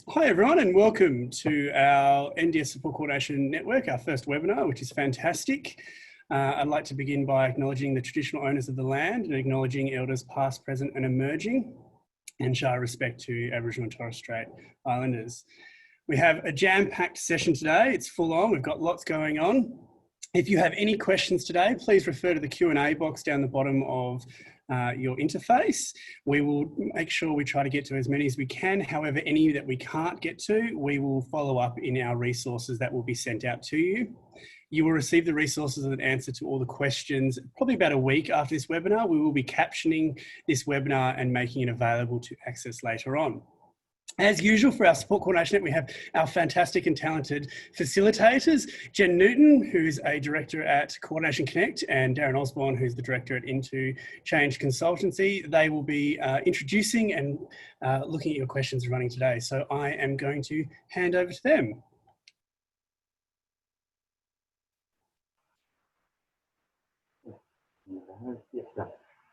Hi everyone and welcome to our NDS Support Coordination Network, our first webinar, which is fantastic. I'd like to begin by acknowledging the traditional owners of the land and acknowledging elders past, present and emerging, and show respect to Aboriginal and Torres Strait Islanders. We have a jam-packed session today. It's full on. We've got lots going on. If you have any questions today, please refer to the Q&A box down the bottom of your interface. We will make sure we try to get to as many as we can. However, any that we can't get to, we will follow up in our resources that will be sent out to you. You will receive the resources and an answer to all the questions probably about a week after this webinar. We will be captioning this webinar and making it available to access later on. As usual for our Support Coordination Network, we have our fantastic and talented facilitators, Jen Newton, who's a director at Coordination Connect, and Darren Osborn, who's the director at In2Change Consultancy. They will be introducing and looking at your questions running today. So I am going to hand over to them.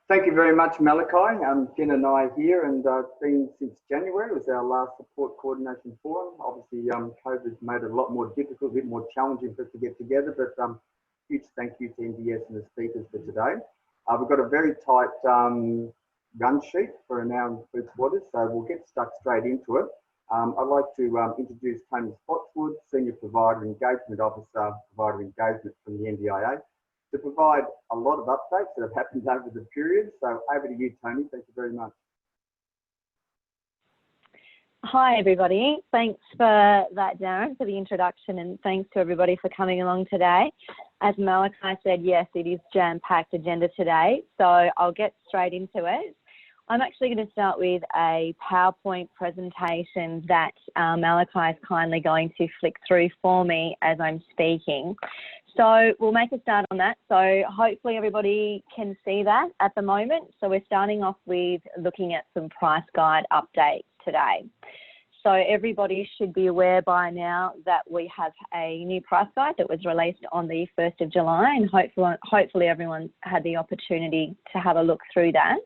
Thank you very much, Malachi. Jen and I are here, and it's been since January. It was our last support coordination forum. Obviously, COVID's made it a lot more difficult, a bit more challenging for us to get together, but huge thank you to NDS and the speakers for today. We've got a very tight run sheet for an hour and 3 quarters, so we'll get stuck straight into it. I'd like to introduce Toni Spotswood, Senior Provider Engagement Officer, Provider Engagement from the NDIA, to provide a lot of updates that have happened over the period. So over to you, Toni. Thank you very much. Hi, everybody. Thanks for that, Darren, for the introduction, and thanks to everybody for coming along today. As Malachi said, yes, it is jam-packed agenda today, so I'll get straight into it. I'm actually going to start with a PowerPoint presentation that Malachi is kindly going to flick through for me as I'm speaking. So we'll make a start on that. So hopefully everybody can see that at the moment. So we're starting off with looking at some price guide updates today. So everybody should be aware by now that we have a new price guide that was released on the 1st of July, and hopefully everyone's had the opportunity to have a look through that.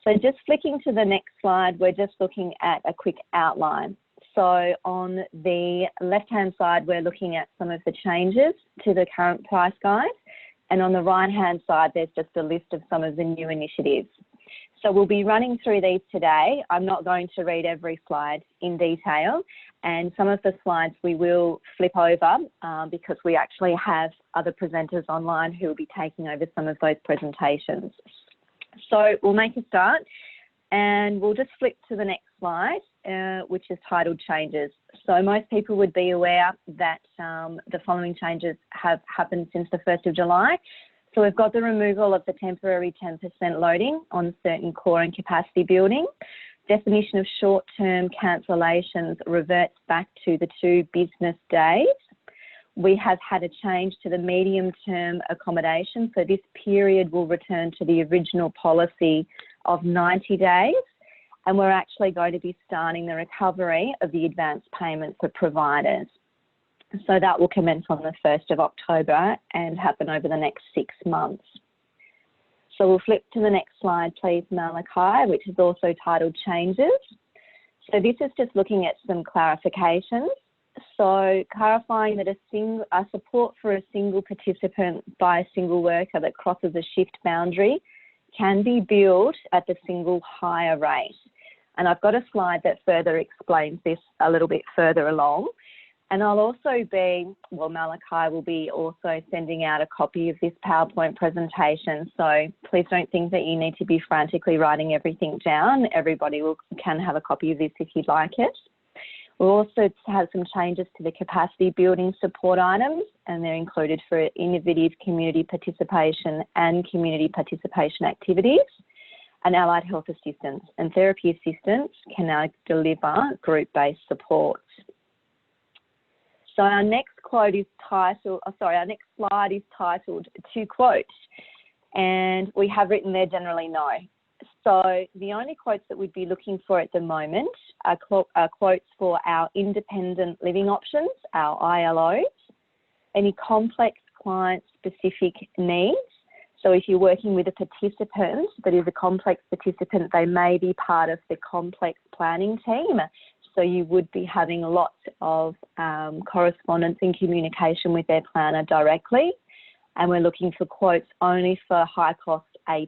So just flicking to the next slide, we're just looking at a quick outline. So on the left-hand side, we're looking at some of the changes to the current price guide. And on the right-hand side, there's just a list of some of the new initiatives. So we'll be running through these today. I'm not going to read every slide in detail. And some of the slides we will flip over because we actually have other presenters online who will be taking over some of those presentations. So we'll make a start and we'll just flip to the next slide, which is titled Changes. So most people would be aware that the following changes have happened since the 1st of July. So we've got the removal of the temporary 10% loading on certain core and capacity building. Definition of short-term cancellations reverts back to the 2 business days. We have had a change to the medium-term accommodation. So this period will return to the original policy of 90 days. And we're actually going to be starting the recovery of the advance payments for providers. So that will commence on the 1st of October and happen over the next 6 months. So we'll flip to the next slide, please, Malachi, which is also titled Changes. So this is just looking at some clarifications. So clarifying that a support for a single participant by a single worker that crosses a shift boundary can be billed at the single higher rate. And I've got a slide that further explains this a little bit further along. And I'll also be, well, Malachi will be also sending out a copy of this PowerPoint presentation. So please don't think that you need to be frantically writing everything down. Everybody can have a copy of this if you'd like it. We'll also have some changes to the capacity building support items, and they're included for innovative community participation and community participation activities. And allied health assistance and therapy assistants can now deliver group-based support. So our next quote is titled, our next slide is titled To Quote, and we have written there generally no. So the only quotes that we'd be looking for at the moment are quotes for our independent living options, our ILOs, any complex client-specific needs. So if you're working with a participant that is a complex participant, they may be part of the complex planning team. So you would be having lots of correspondence and communication with their planner directly. And we're looking for quotes only for high cost AT.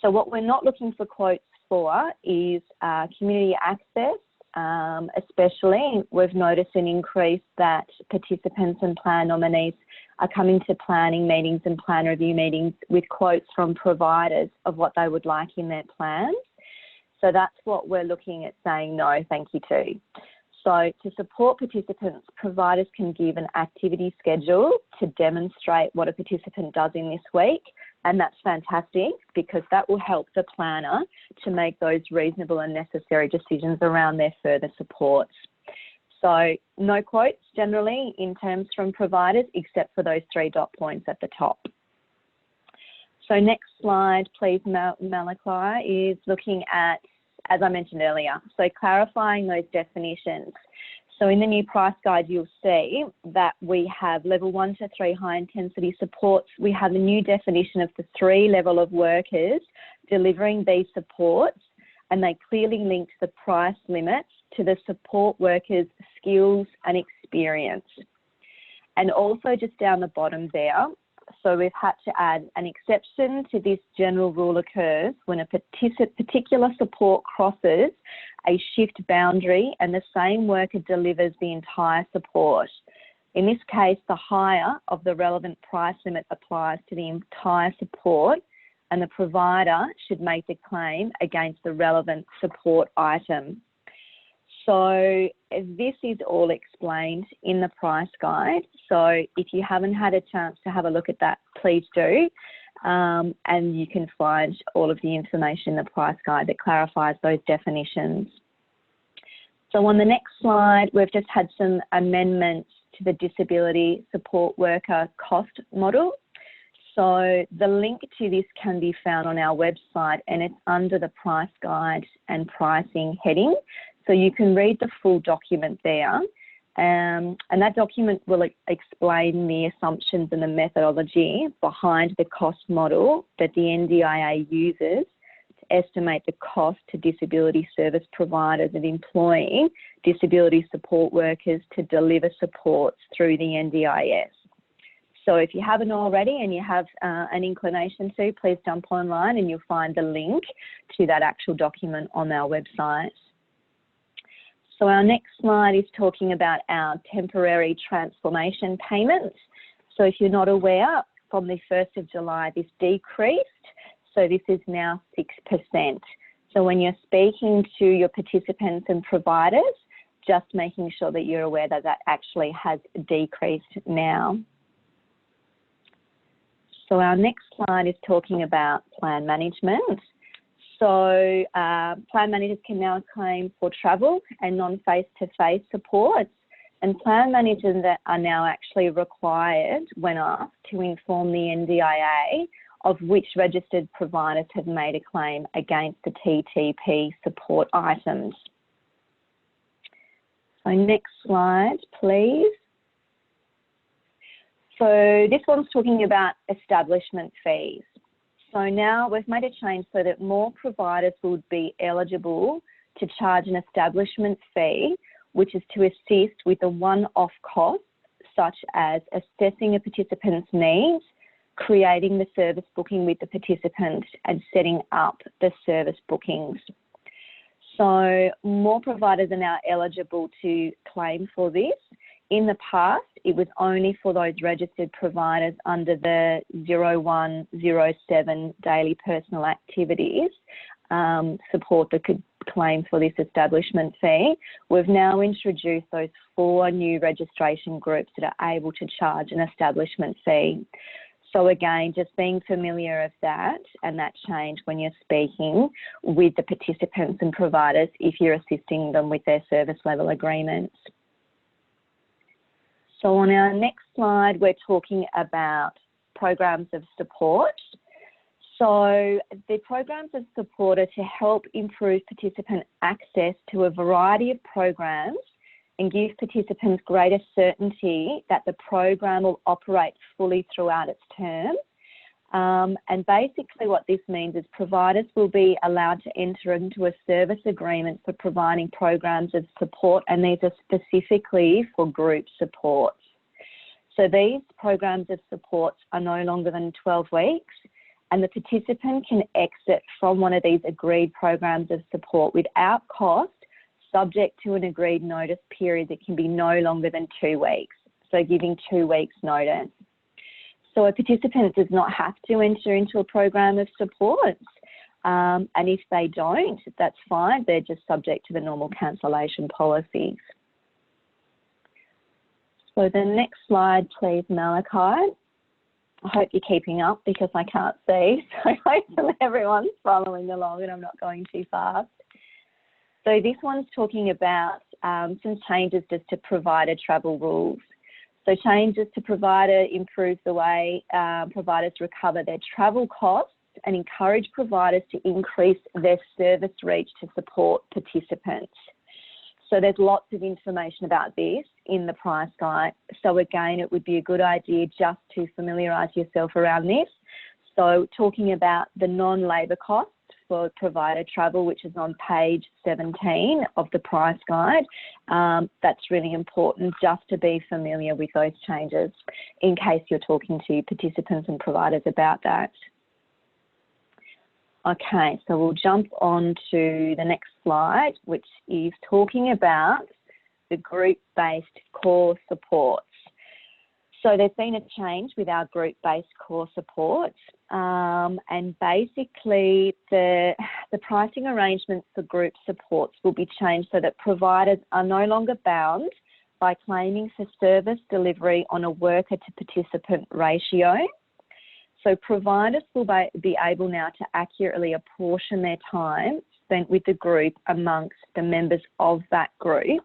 So what we're not looking for quotes for is community access. Especially, we've noticed an increase that participants and plan nominees are coming to planning meetings and plan review meetings with quotes from providers of what they would like in their plans. So that's what we're looking at saying no, thank you to. So to support participants, providers can give an activity schedule to demonstrate what a participant does in this week. And that's fantastic because that will help the planner to make those reasonable and necessary decisions around their further supports. So no quotes generally in terms from providers except for those 3 dot points at the top. So next slide, please, Malachi, is looking at, as I mentioned earlier, so clarifying those definitions. So in the new price guide, you'll see that we have level 1 to 3 high intensity supports. We have a new definition of the 3 level of workers delivering these supports, and they clearly link the price limits to the support workers' skills and experience. And also just down the bottom there, so we've had to add an exception to this general rule occurs when a particular support crosses a shift boundary and the same worker delivers the entire support. In this case, the higher of the relevant price limit applies to the entire support and the provider should make the claim against the relevant support item. So this is all explained in the price guide. So if you haven't had a chance to have a look at that, please do. And you can find all of the information in the price guide that clarifies those definitions. So on the next slide, we've just had some amendments to the disability support worker cost model. So the link to this can be found on our website and it's under the price guide and pricing heading. So you can read the full document there. And that document will explain the assumptions and the methodology behind the cost model that the NDIA uses to estimate the cost to disability service providers of employing disability support workers to deliver supports through the NDIS. So if you haven't already and you have an inclination to, please jump online and you'll find the link to that actual document on our website. So our next slide is talking about our temporary transformation payments. So if you're not aware, from the 1st of July, this decreased. So this is now 6%. So when you're speaking to your participants and providers, just making sure that you're aware that that actually has decreased now. So our next slide is talking about plan management. So plan managers can now claim for travel and non-face-to-face supports, and plan managers that are now actually required, when asked, to inform the NDIA of which registered providers have made a claim against the TTP support items. So next slide, please. So this one's talking about establishment fees. So now we've made a change so that more providers would be eligible to charge an establishment fee, which is to assist with a one-off cost, such as assessing a participant's needs, creating the service booking with the participant, and setting up the service bookings. So more providers are now eligible to claim for this. In the past, it was only for those registered providers under the 0107 daily personal activities support that could claim for this establishment fee. We've now introduced those 4 new registration groups that are able to charge an establishment fee. So again, just being familiar of that and that change when you're speaking with the participants and providers if you're assisting them with their service level agreements. So on our next slide, we're talking about programs of support. So the programs of support are to help improve participant access to a variety of programs and give participants greater certainty that the program will operate fully throughout its term. And basically what this means is providers will be allowed to enter into a service agreement for providing programs of support, and these are specifically for group supports. So these programs of support are no longer than 12 weeks, and the participant can exit from one of these agreed programs of support without cost, subject to an agreed notice period that can be no longer than 2 weeks, so giving 2 weeks notice. So a participant does not have to enter into a program of support, and if they don't, that's fine, they're just subject to the normal cancellation policies. So the next slide, please, Malachi. I hope you're keeping up because I can't see, so hopefully everyone's following along and I'm not going too fast. So this one's talking about some changes just to provider travel rules. So changes to provider improve the way providers recover their travel costs and encourage providers to increase their service reach to support participants. So there's lots of information about this in the price guide. So again, it would be a good idea just to familiarise yourself around this. So talking about the non-labour costs for provider travel, which is on page 17 of the price guide, that's really important just to be familiar with those changes in case you're talking to participants and providers about that. Okay, so we'll jump on to the next slide, which is talking about the group-based core supports. So there's been a change with our group-based core supports, and basically the pricing arrangements for group supports will be changed so that providers are no longer bound by claiming for service delivery on a worker to participant ratio. So providers will be able now to accurately apportion their time spent with the group amongst the members of that group.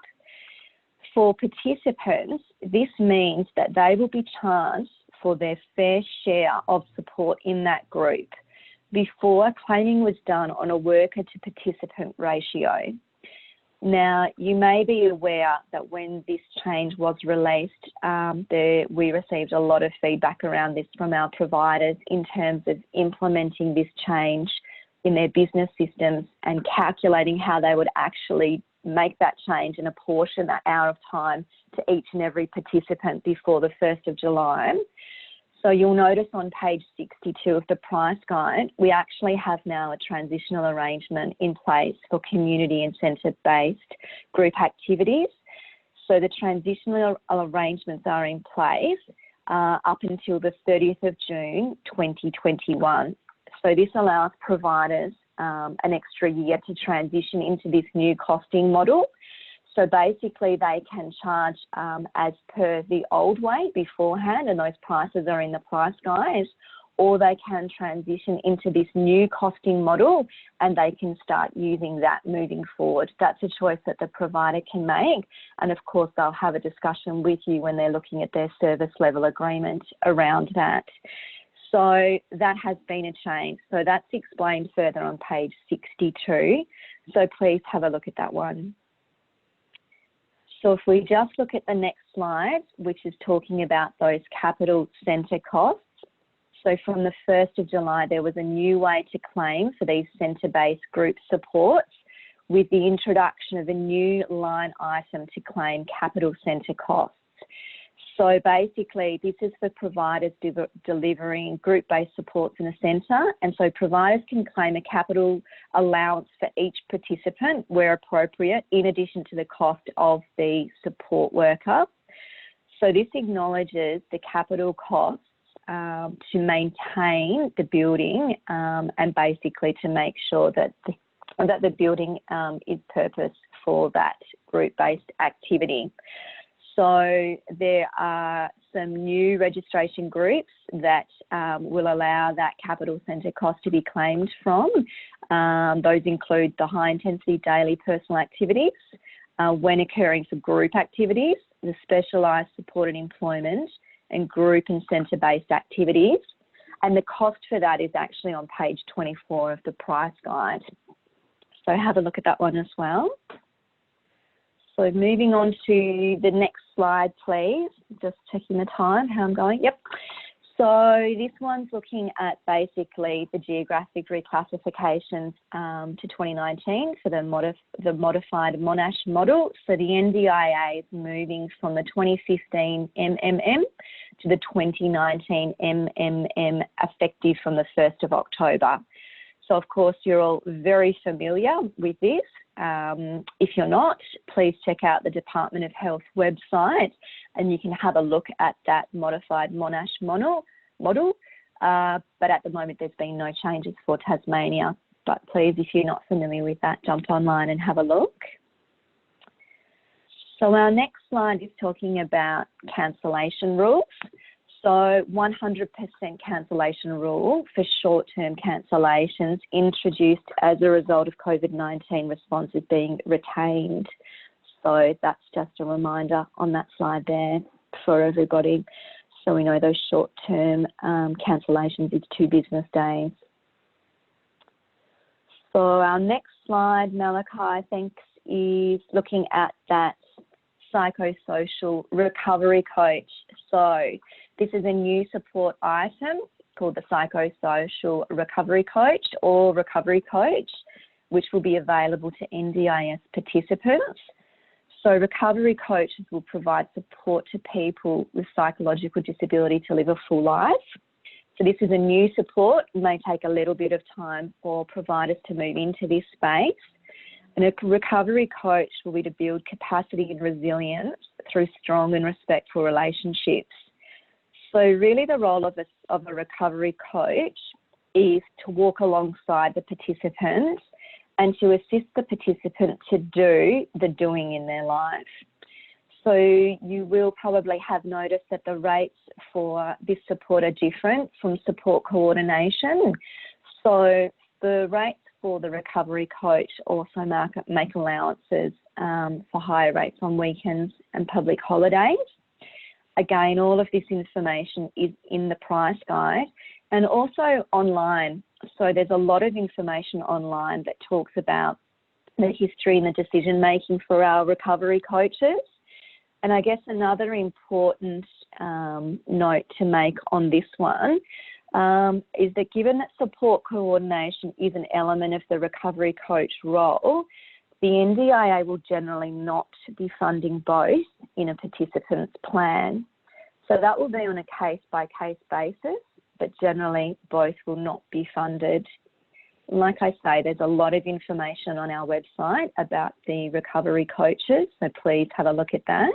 For participants, this means that they will be charged for their fair share of support in that group. Before, claiming was done on a worker to participant ratio. Now, you may be aware that when this change was released, we received a lot of feedback around this from our providers in terms of implementing this change in their business systems and calculating how they would actually make that change and apportion that hour of time to each and every participant before the 1st of July. So you'll notice on page 62 of the price guide, we actually have now a transitional arrangement in place for community incentive-based group activities. So the transitional arrangements are in place up until the 30th of June 2021. So this allows providers an extra year to transition into this new costing model. So basically they can charge as per the old way beforehand, and those prices are in the price guide, or they can transition into this new costing model and they can start using that moving forward. That's a choice that the provider can make, and of course they'll have a discussion with you when they're looking at their service level agreement around that. So that has been a change. So that's explained further on page 62. So please have a look at that one. So if we just look at the next slide, which is talking about those capital centre costs. So from the 1st of July, there was a new way to claim for these centre-based group supports with the introduction of a new line item to claim capital centre costs. So basically, this is for providers delivering group-based supports in a centre, and so providers can claim a capital allowance for each participant where appropriate, in addition to the cost of the support worker. So this acknowledges the capital costs to maintain the building and basically to make sure that the building is purposed for that group-based activity. So there are some new registration groups that will allow that capital centre cost to be claimed from. Those include the high intensity daily personal activities, when occurring for group activities, the specialised supported employment and group and centre-based activities. And the cost for that is actually on page 24 of the price guide. So have a look at that one as well. So moving on to the next slide, please. Just checking the time, how I'm going. Yep. So this one's looking at basically the geographic reclassifications to 2019 for the modified Monash model. So the NDIA is moving from the 2015 MMM to the 2019 MMM effective from the 1st of October. So of course you're all very familiar with this. If you're not, please check out the Department of Health website and you can have a look at that modified Monash model. But at the moment there's been no changes for Tasmania. But please, if you're not familiar with that, jump online and have a look. So our next slide is talking about cancellation rules. So 100% cancellation rule for short-term cancellations introduced as a result of COVID-19 responses being retained. So that's just a reminder on that slide there for everybody. So we know those short-term cancellations is 2 business days. So our next slide, Malachi, thanks, is looking at that psychosocial recovery coach. So this is a new support item called the psychosocial recovery coach or recovery coach, which will be available to NDIS participants. So recovery coaches will provide support to people with psychological disability to live a full life. So this is a new support. It may take a little bit of time for providers to move into this space. And a recovery coach will be to build capacity and resilience through strong and respectful relationships. So really the role of a recovery coach is to walk alongside the participant and to assist the participant to do the doing in their life. So you will probably have noticed that the rates for this support are different from support coordination. So the rates for the recovery coach also make allowances for higher rates on weekends and public holidays. Again, all of this information is in the price guide and also online. So there's a lot of information online that talks about the history and the decision making for our recovery coaches. And I guess another important note to make on this one is that given that support coordination is an element of the recovery coach role, the NDIA will generally not be funding both in a participant's plan. So that will be on a case-by-case basis, but generally both will not be funded. Like I say, there's a lot of information on our website about the recovery coaches, so please have a look at that.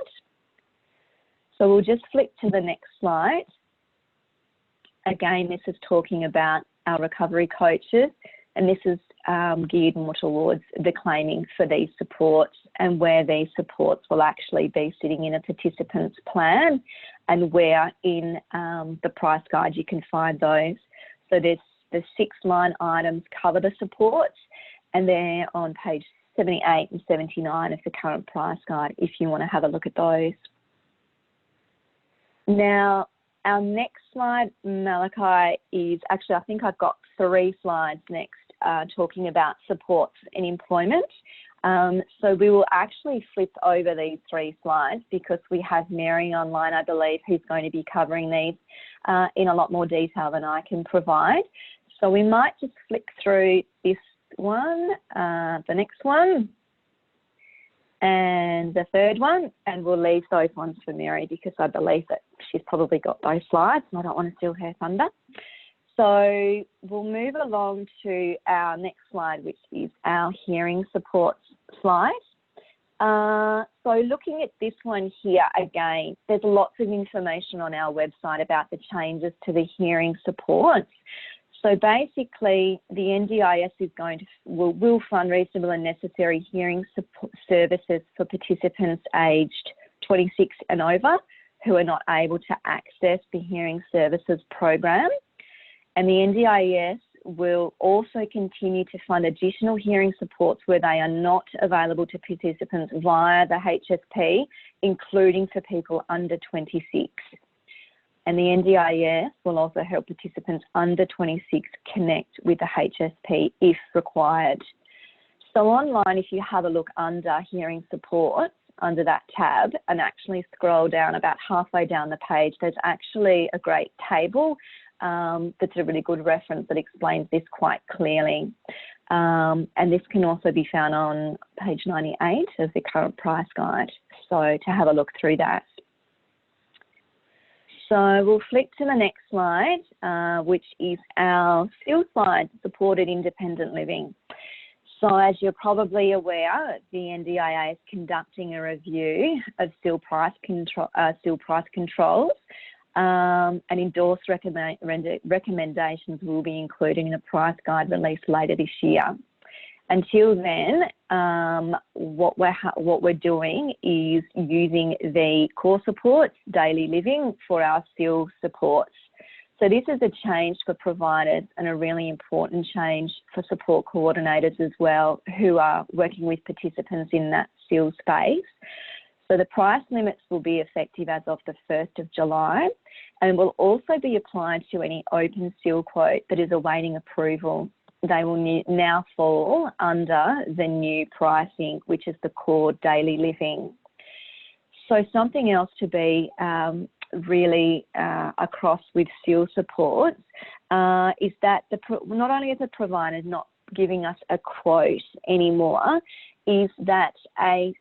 So we'll just flip to the next slide. Again, this is talking about our recovery coaches, and this is geared more towards the claiming for these supports and where these supports will actually be sitting in a participant's plan and where in the price guide you can find those. So there's the 6 line items cover the supports, and they're on page 78 and 79 of the current price guide if you want to have a look at those. Now, our next slide, Malachi, is actually, I think I've got 3 slides next talking about supports and employment. So we will actually flip over these 3 slides because we have Mary online, I believe, who's going to be covering these in a lot more detail than I can provide. So we might just flick through this one, the next one, and the 3rd one, and we'll leave those ones for Mary because I believe that she's probably got those slides and I don't want to steal her thunder. So we'll move along to our next slide, which is our hearing supports slide. So looking at this one here, again, there's lots of information on our website about the changes to the hearing supports. So basically, the NDIS is will fund reasonable and necessary hearing support services for participants aged 26 and over who are not able to access the hearing services program. And the NDIS will also continue to fund additional hearing supports where they are not available to participants via the HSP, including for people under 26. And the NDIS will also help participants under 26 connect with the HSP if required. So online, if you have a look under hearing supports, under that tab and actually scroll down about halfway down the page, there's actually a great table that's a really good reference that explains this quite clearly. And this can also be found on page 98 of the current price guide. So to have a look through that. So we'll flick to the next slide, which is our still slide, supported independent living. So as you're probably aware, the NDIA is conducting a review of still price controls, and endorsed recommendations will be included in a price guide released later this year. Until then, what we're doing is using the core supports, daily living, for our still supports. So this is a change for providers and a really important change for support coordinators as well, who are working with participants in that still space. So the price limits will be effective as of the 1st of July and will also be applied to any open still quote that is awaiting approval. They will now fall under the new pricing, which is the core daily living. So something else to be really across with still supports is that not only is the provider not giving us a quote anymore, is that a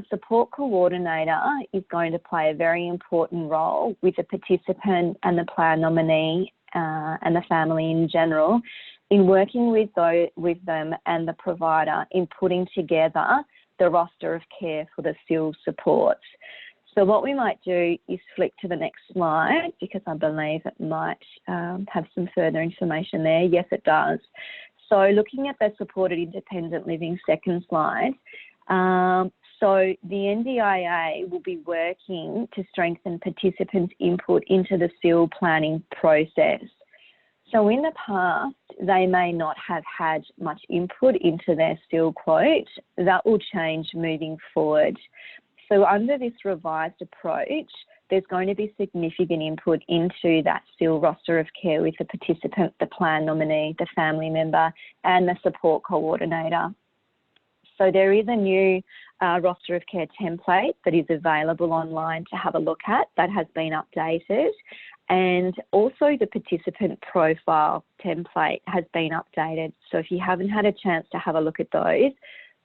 support coordinator is going to play a very important role with the participant and the plan nominee and the family in general in working with them and the provider in putting together the roster of care for the still supports. So what we might do is flick to the next slide, because I believe it might have some further information there. Yes, it does. So looking at the supported independent living second slide, so the NDIA will be working to strengthen participants' input into the still planning process. So in the past, they may not have had much input into their still quote. That will change moving forward. So under this revised approach, there's going to be significant input into that still roster of care with the participant, the plan nominee, the family member, and the support coordinator. So there is a new roster of care template that is available online to have a look at that has been updated. And also the participant profile template has been updated. So if you haven't had a chance to have a look at those,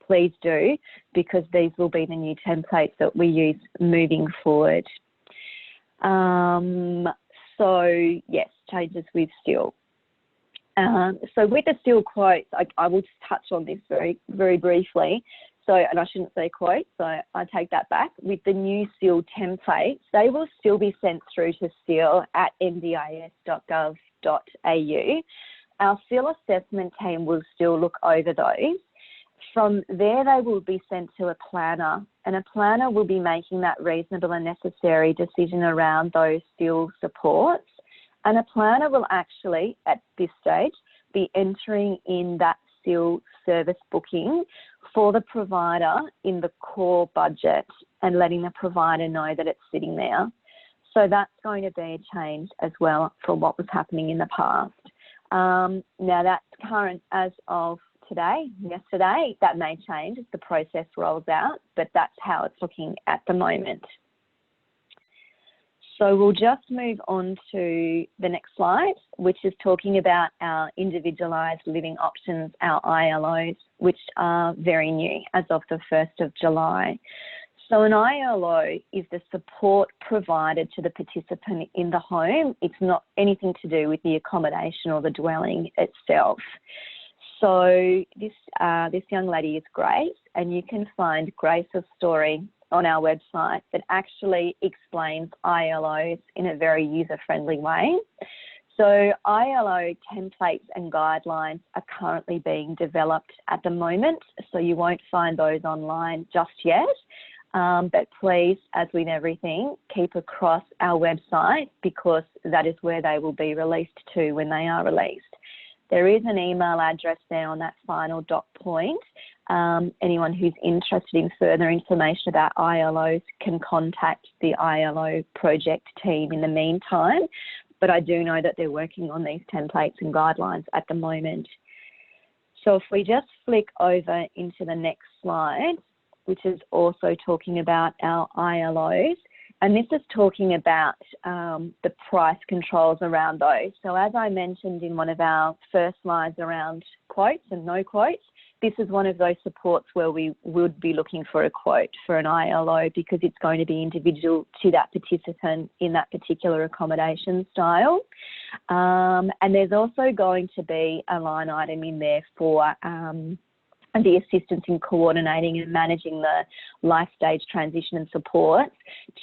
please do, because these will be the new templates that we use moving forward. So yes, changes with still. So with the still quotes, I will just touch on this very, very briefly. So, and I shouldn't say quote, so I take that back. With the new still templates, they will still be sent through to still at ndis.gov.au. Our still assessment team will still look over those. From there, they will be sent to a planner, and a planner will be making that reasonable and necessary decision around those still supports. And a planner will actually, at this stage, be entering in that still service booking for the provider in the core budget and letting the provider know that it's sitting there. So that's going to be a change as well from what was happening in the past. Now that's current as of yesterday. That may change as the process rolls out, but that's how it's looking at the moment. So we'll just move on to the next slide, which is talking about our individualised living options, our ILOs, which are very new as of the 1st of July. So an ILO is the support provided to the participant in the home. It's not anything to do with the accommodation or the dwelling itself. So this young lady is Grace, and you can find Grace's story on our website that actually explains ILOs in a very user-friendly way. So ILO templates and guidelines are currently being developed at the moment, so you won't find those online just yet. But please, as with everything, keep across our website, because that is where they will be released to when they are released. There is an email address there on that final dot point. Anyone who's interested in further information about ILOs can contact the ILO project team in the meantime, but I do know that they're working on these templates and guidelines at the moment. So if we just flick over into the next slide, which is also talking about our ILOs. And this is talking about the price controls around those. So as I mentioned in one of our first slides around quotes and no quotes, this is one of those supports where we would be looking for a quote for an ILO because it's going to be individual to that participant in that particular accommodation style. And there's also going to be a line item in there for the assistance in coordinating and managing the life stage transition and support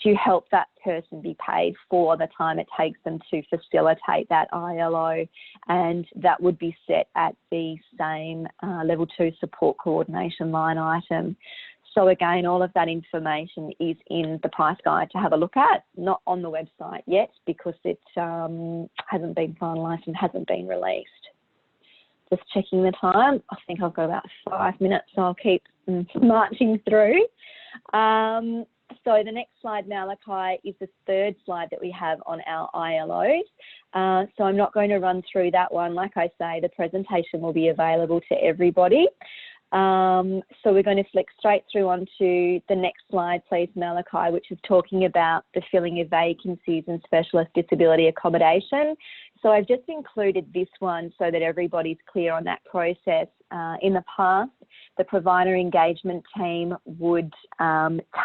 to help that person be paid for the time it takes them to facilitate that ILO, and that would be set at the same level 2 support coordination line item. So again, all of that information is in the price guide to have a look at, not on the website yet because it hasn't been finalised and hasn't been released. Just checking the time. I think I've got about 5 minutes, so I'll keep marching through. So the next slide, Malachi, is the third slide that we have on our ILOs. So I'm not going to run through that one. Like I say, the presentation will be available to everybody. So we're going to flick straight through onto the next slide, please, Malachi, which is talking about the filling of vacancies in specialist disability accommodation. So I've just included this one so that everybody's clear on that process. In the past, the provider engagement team would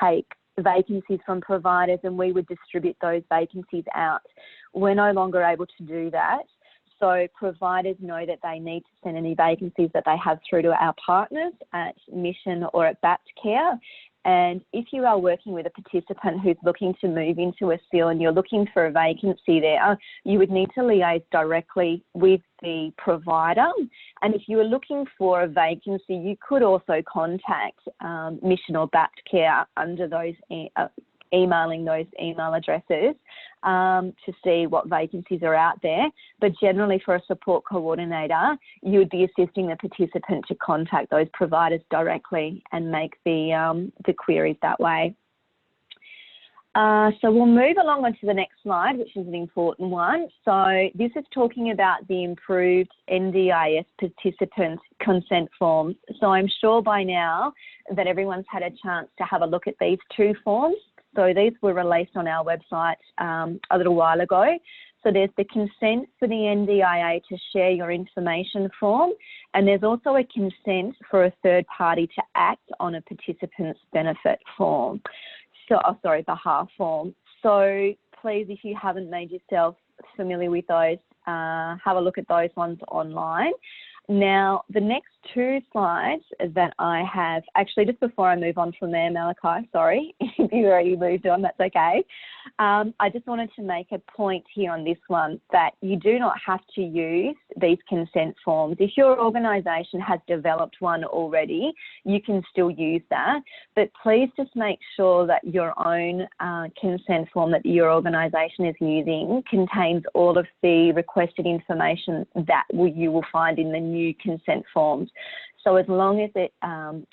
take vacancies from providers and we would distribute those vacancies out. We're no longer able to do that. So providers know that they need to send any vacancies that they have through to our partners at Mission or at BAPT Care. And if you are working with a participant who's looking to move into a SIL and you're looking for a vacancy there, you would need to liaise directly with the provider. And if you are looking for a vacancy, you could also contact Mission or BAPT Care under those emailing those email addresses to see what vacancies are out there. But generally for a support coordinator, you would be assisting the participant to contact those providers directly and make the queries that way. So we'll move along onto the next slide, which is an important one. So this is talking about the improved NDIS participant consent forms. So I'm sure by now that everyone's had a chance to have a look at these two forms. So these were released on our website a little while ago. So there's the consent for the NDIA to share your information form, and there's also a consent for a third party to act on a participant's benefit form. So, behalf form. So please, if you haven't made yourself familiar with those, have a look at those ones online. Now, the next two slides that I have, actually just before I move on from there, Malachi, sorry, if you already moved on, that's okay. I just wanted to make a point here on this one that you do not have to use these consent forms. If your organisation has developed one already, you can still use that, but please just make sure that your own consent form that your organisation is using contains all of the requested information that you will find in the new consent forms. So as long as it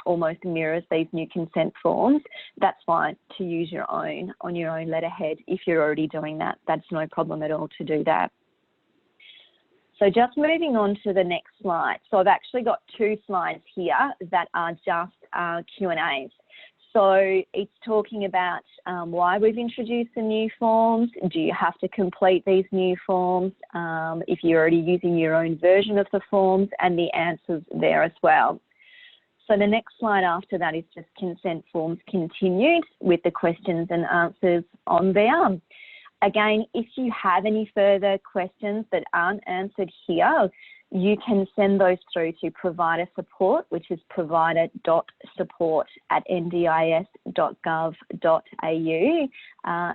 almost mirrors these new consent forms, that's fine to use your own on your own letterhead. If you're already doing that, that's no problem at all to do that. So just moving on to the next slide. So I've actually got two slides here that are just Q&As. So it's talking about why we've introduced the new forms. Do you have to complete these new forms if you're already using your own version of the forms, and the answers there as well. So the next slide after that is just consent forms continued with the questions and answers on there. Again, if you have any further questions that aren't answered here, you can send those through to provider support, which is provider.support@ndis.gov.au,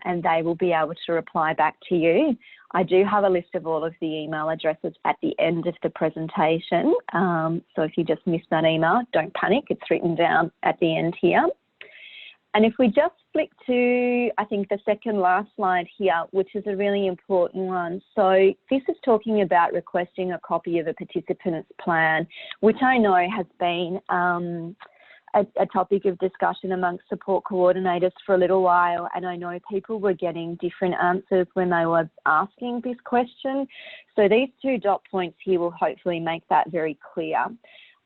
and they will be able to reply back to you. I do have a list of all of the email addresses at the end of the presentation. So if you just missed that email, don't panic, it's written down at the end here. And if we just flick to, I think, the second last slide here, which is a really important one. So this is talking about requesting a copy of a participant's plan, which I know has been a topic of discussion amongst support coordinators for a little while. And I know people were getting different answers when they were asking this question. So these two dot points here will hopefully make that very clear.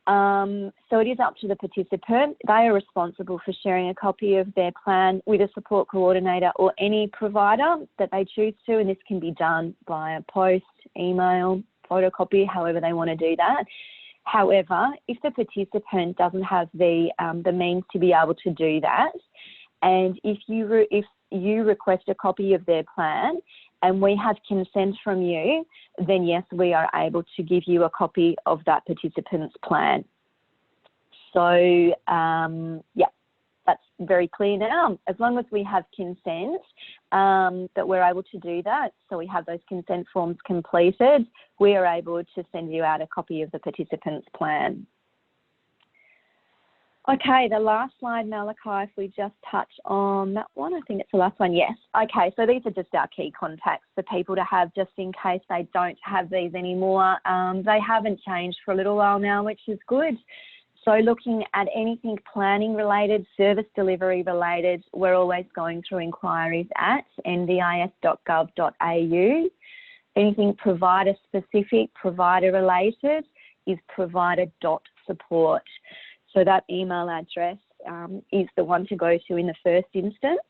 So it is up to the participant. They are responsible for sharing a copy of their plan with a support coordinator or any provider that they choose to, and this can be done via post, email, photocopy, however they want to do that. However, if the participant doesn't have the means to be able to do that, and if you request a copy of their plan and we have consent from you, then yes, we are able to give you a copy of that participant's plan. So, yeah, that's very clear now. As long as we have consent, that we're able to do that, so we have those consent forms completed, we are able to send you out a copy of the participant's plan. Okay, the last slide, Malachi, if we just touch on that one, I think it's the last one, yes. Okay, so these are just our key contacts for people to have just in case they don't have these anymore. They haven't changed for a little while now, which is good. So looking at anything planning related, service delivery related, we're always going through inquiries at ndis.gov.au. Anything provider specific, provider related is provider.support. So that email address is the one to go to in the first instance.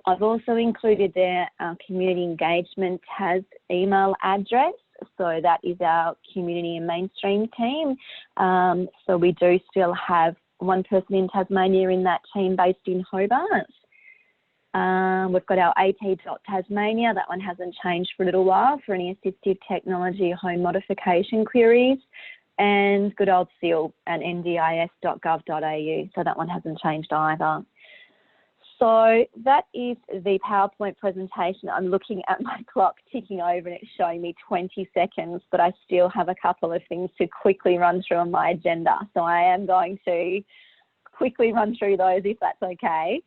I've also included there our community engagement has email address. So that is our community and mainstream team. So we do still have one person in Tasmania in that team based in Hobart. We've got our at.tasmania, that one hasn't changed for a little while for any assistive technology home modification queries. And good old SEAL at ndis.gov.au, so that one hasn't changed either. So that is the PowerPoint presentation. I'm looking at my clock ticking over and it's showing me 20 seconds, but I still have a couple of things to quickly run through on my agenda. So I am going to quickly run through those if that's okay.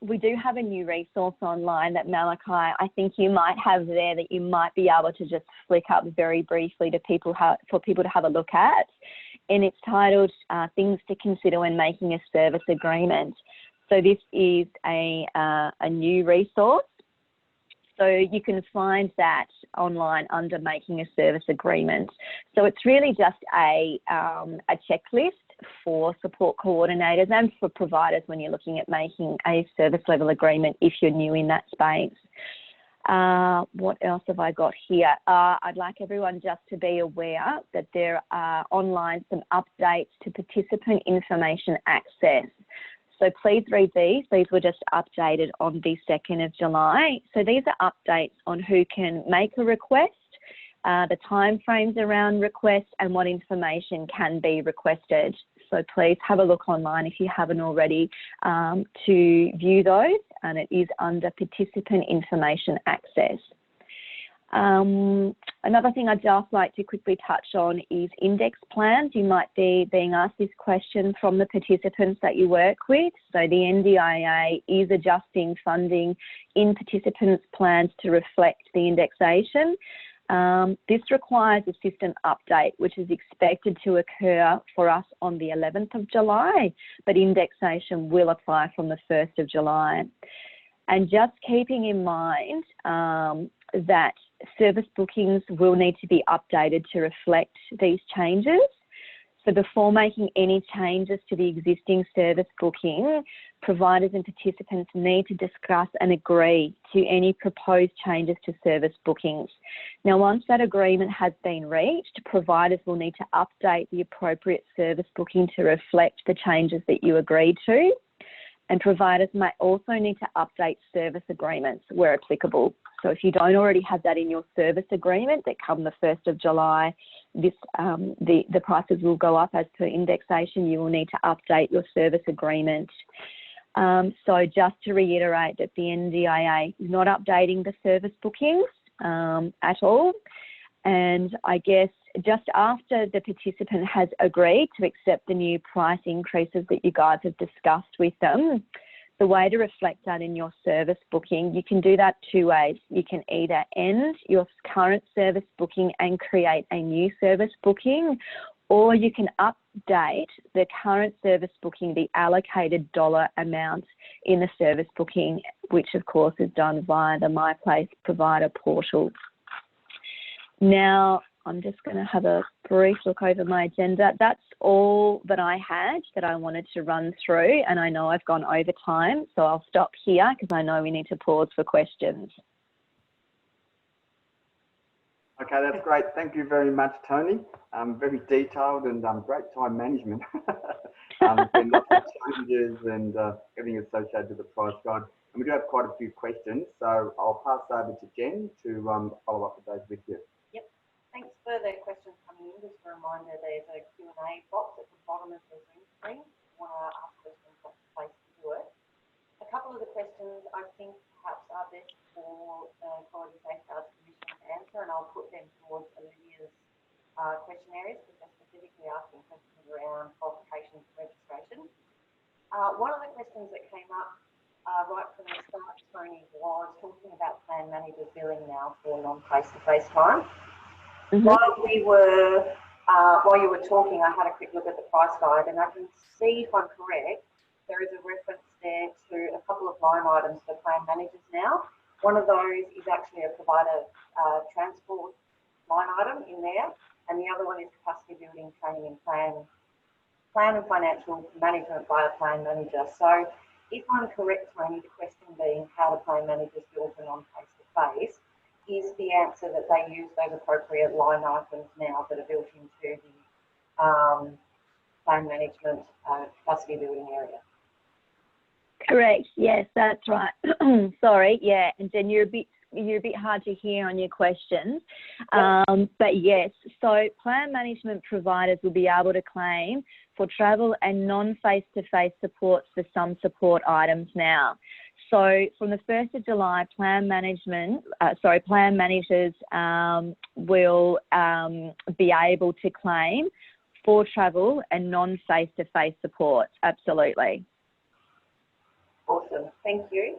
We do have a new resource online that Malachi, I think you might have there that you might be able to just flick up very briefly to for people to have a look at. And it's titled Things to Consider When Making a Service Agreement. So this is a new resource. So you can find that online under Making a Service Agreement. So it's really just a checklist for support coordinators and for providers when you're looking at making a service level agreement if you're new in that space. What else have I got here? I'd like everyone just to be aware that there are online some updates to participant information access. So please read these. These were just updated on the 2nd of July. So these are updates on who can make a request, the timeframes around requests and what information can be requested. So please have a look online if you haven't already to view those, and it is under participant information access. Another thing I'd just like to quickly touch on is index plans. You might be being asked this question from the participants that you work with. So the NDIA is adjusting funding in participants' plans to reflect the indexation. This requires a system update, which is expected to occur for us on the 11th of July, but indexation will apply from the 1st of July. And just keeping in mind that service bookings will need to be updated to reflect these changes. So before making any changes to the existing service booking, providers and participants need to discuss and agree to any proposed changes to service bookings. Now, once that agreement has been reached, providers will need to update the appropriate service booking to reflect the changes that you agreed to. And providers may also need to update service agreements where applicable. So if you don't already have that in your service agreement that come the 1st of July, the prices will go up as per indexation. You will need to update your service agreement. So just to reiterate that the NDIA is not updating the service bookings at all. And I guess just after the participant has agreed to accept the new price increases that you guys have discussed with them, the way to reflect that in your service booking, you can do that two ways. You can either end your current service booking and create a new service booking, or you can update the current service booking, the allocated dollar amount in the service booking, which of course is done via the My Place provider portal. Now, I'm just going to have a brief look over my agenda. That's all that I had that I wanted to run through, and I know I've gone over time, so I'll stop here because I know we need to pause for questions. Okay, that's great. Thank you very much, Toni. Very detailed and great time management. And lots of changes and everything associated with the price guide. And we do have quite a few questions, so I'll pass over to Jen to follow up with those with you. Yep. Thanks for the questions coming in. Just a reminder, there's a Q&A box at the bottom of the Zoom screen. If you want to ask questions, that's the place to do it. A couple of the questions I think perhaps are best for the Quality Safeguards Commission to answer, and I'll put them towards Olivia's question areas because they're specifically asking questions around qualifications and registration. One of the questions that came up right from the start, Toni, was talking about plan managers billing now for non-face-to-face time. Mm-hmm. While you were talking, I had a quick look at the price guide, and I can see, if I'm correct, there is a reference there to a couple of line items for plan managers now. One of those is actually a provider transport line item in there, and the other one is capacity building, training and plan and financial management by a plan manager. So if I'm correct, Toni, the question being how do plan managers bill for non-face-to-face, is the answer that they use those appropriate line items now that are built into the plan management capacity building area? Correct. Yes, that's right. Sorry. Yeah, and Jen, you're a bit hard to hear on your questions. Yep. But yes, so plan management providers will be able to claim for travel and non-face-to-face supports for some support items now. So from the 1st of July, plan managers will be able to claim for travel and non-face-to-face supports. Absolutely. Awesome. Thank you.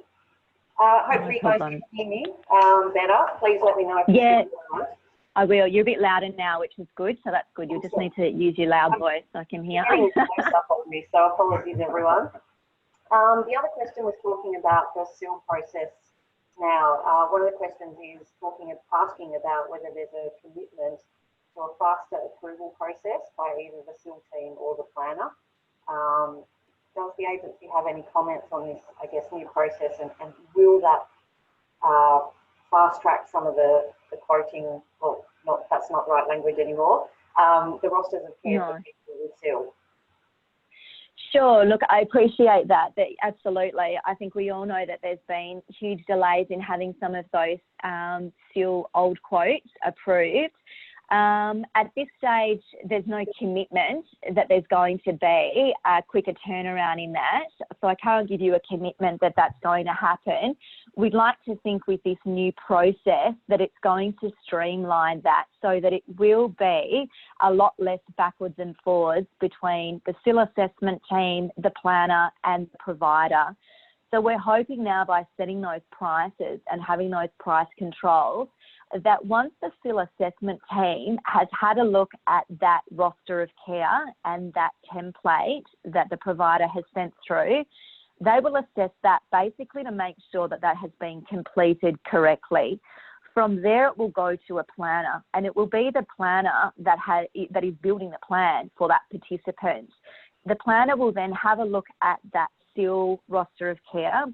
Hopefully you guys can hear me better. Please let me know if you can. I will. You're a bit louder now, which is good. So that's good. You'll just need to use your loud voice so I can hear. So apologies, everyone. The other question was talking about the SIL process now. One of the questions is asking about whether there's a commitment to a faster approval process by either the SIL team or the planner. Does the agency have any comments on this, I guess, new process, and will that fast track some of the quoting, well, that's not the right language anymore, the rosters of care for people with SIL? Sure. Look, I appreciate that. Absolutely. I think we all know that there's been huge delays in having some of those SIL old quotes approved. At this stage, there's no commitment that there's going to be a quicker turnaround in that. So I can't give you a commitment that that's going to happen. We'd like to think with this new process that it's going to streamline that so that it will be a lot less backwards and forwards between the SIL assessment team, the planner and the provider. So we're hoping now by setting those prices and having those price controls that once the SIL assessment team has had a look at that roster of care and that template that the provider has sent through, they will assess that basically to make sure that that has been completed correctly. From there, it will go to a planner, and it will be the planner that is building the plan for that participant. The planner will then have a look at that SIL roster of care,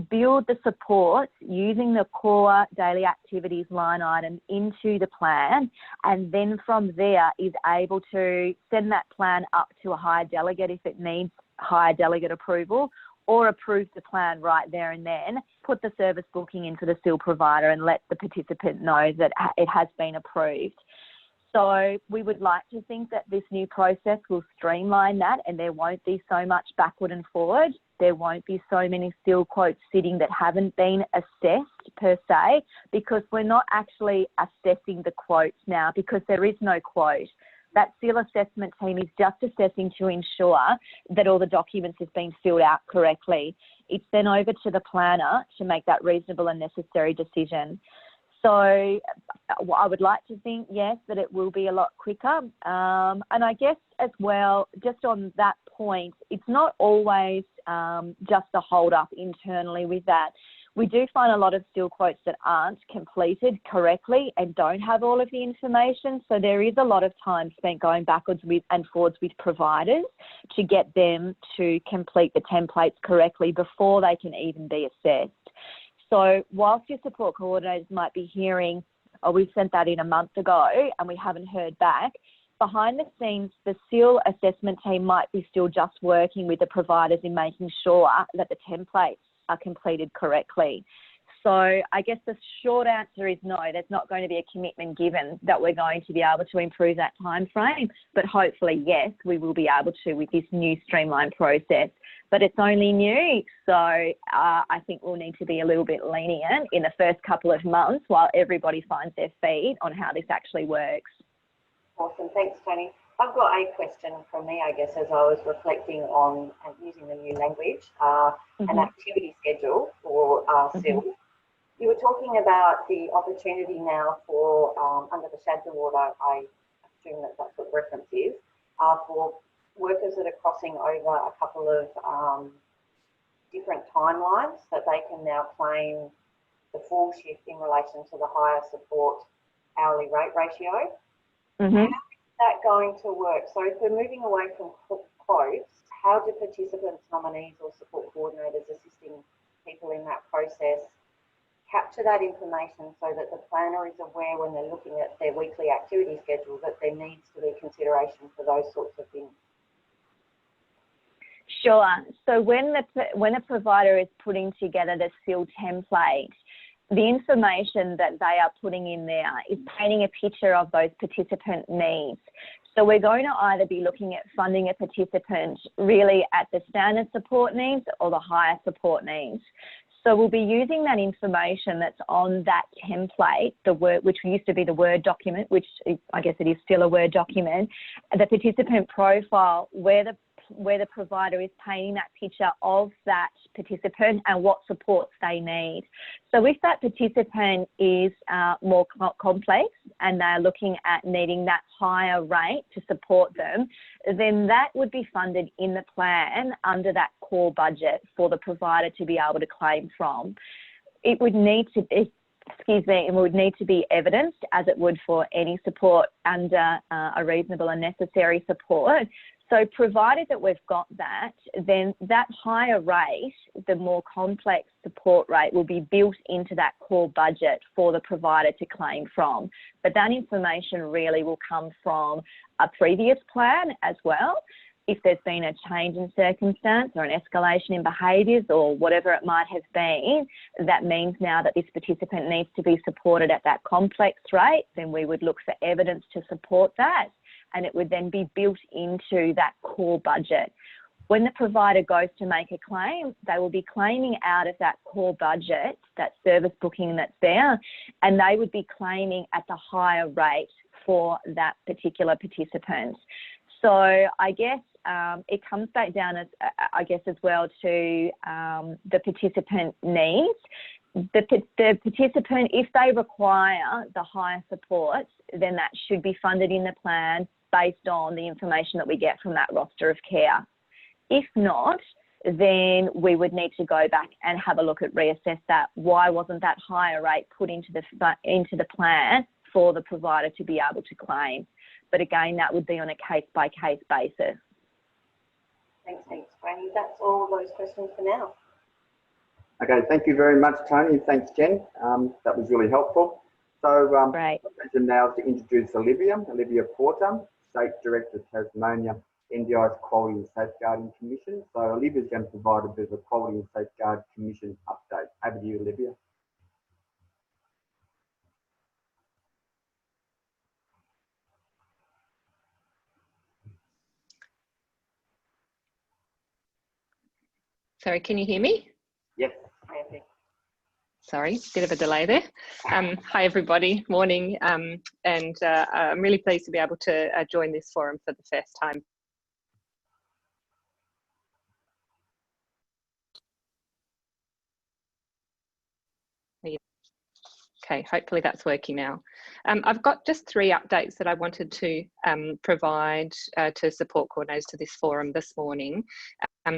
build the support using the core daily activities line item into the plan, and then from there is able to send that plan up to a higher delegate if it needs higher delegate approval, or approve the plan right there and then, put the service booking into the SIL provider and let the participant know that it has been approved. So we would like to think that this new process will streamline that, and there won't be so much backward and forward. There won't be so many SIL quotes sitting that haven't been assessed per se, because we're not actually assessing the quotes now because there is no quote. That SIL assessment team is just assessing to ensure that all the documents have been filled out correctly. It's then over to the planner to make that reasonable and necessary decision. So I would like to think, yes, that it will be a lot quicker. And I guess as well, just on that point, it's not always just a hold up internally with that. We do find a lot of still quotes that aren't completed correctly and don't have all of the information. So there is a lot of time spent going backwards and forwards with providers to get them to complete the templates correctly before they can even be assessed. So whilst your support coordinators might be hearing, oh, we sent that in a month ago and we haven't heard back, behind the scenes, the SIL assessment team might be still just working with the providers in making sure that the templates are completed correctly. So I guess the short answer is no, there's not going to be a commitment given that we're going to be able to improve that time frame, but hopefully, yes, we will be able to with this new streamlined process. But it's only new, so I think we'll need to be a little bit lenient in the first couple of months while everybody finds their feet on how this actually works. Awesome, thanks Toni. I've got a question from me, I guess, as I was reflecting on using the new language, an activity schedule for SIL. You were talking about the opportunity now for, under the SHADS award, I assume that that's what reference is, for workers that are crossing over a couple of different timelines, that they can now claim the full shift in relation to the higher support hourly rate ratio. How is that going to work? So if we're moving away from quotes, how do participants, nominees or support coordinators assisting people in that process capture that information so that the planner is aware when they're looking at their weekly activity schedule that there needs to be consideration for those sorts of things? Sure. So when a provider is putting together the SIL template, the information that they are putting in there is painting a picture of those participant needs. So we're going to either be looking at funding a participant really at the standard support needs or the higher support needs. So we'll be using that information that's on that template, which used to be the Word document, which I guess it is still a Word document, the participant profile, where the provider is painting that picture of that participant and what supports they need. So if that participant is more complex and they're looking at needing that higher rate to support them, then that would be funded in the plan under that core budget for the provider to be able to claim from. It would need to be, it would need to be evidenced as it would for any support under a reasonable and necessary support. So provided that we've got that, then that higher rate, the more complex support rate, will be built into that core budget for the provider to claim from. But that information really will come from a previous plan as well. If there's been a change in circumstance or an escalation in behaviours or whatever it might have been, that means now that this participant needs to be supported at that complex rate, then we would look for evidence to support that. And it would then be built into that core budget. When the provider goes to make a claim, they will be claiming out of that core budget, that service booking that's there, and they would be claiming at the higher rate for that particular participant. So I guess it comes back down, as well to the participant needs. The participant, if they require the higher support, then that should be funded in the plan based on the information that we get from that roster of care. If not, then we would need to go back and have a look at reassess that. Why wasn't that higher rate put into the plan for the provider to be able to claim? But again, that would be on a case-by-case basis. Thanks, Toni. That's all those questions for now. Okay, thank you very much, Toni. Thanks, Jen. That was really helpful. So, Great. now to introduce Olivia Porter, State Director, Tasmania NDIS Quality and Safeguarding Commission. So Olivia is going to provide a bit of a Quality and Safeguard Commission update. Over to you, Olivia. Sorry, can you hear me? Yes. Sorry, bit of a delay there. Hi everybody, morning, and I'm really pleased to be able to join this forum for the first time. Okay, hopefully that's working now. I've got just 3 updates that I wanted to provide to support coordinators to this forum this morning.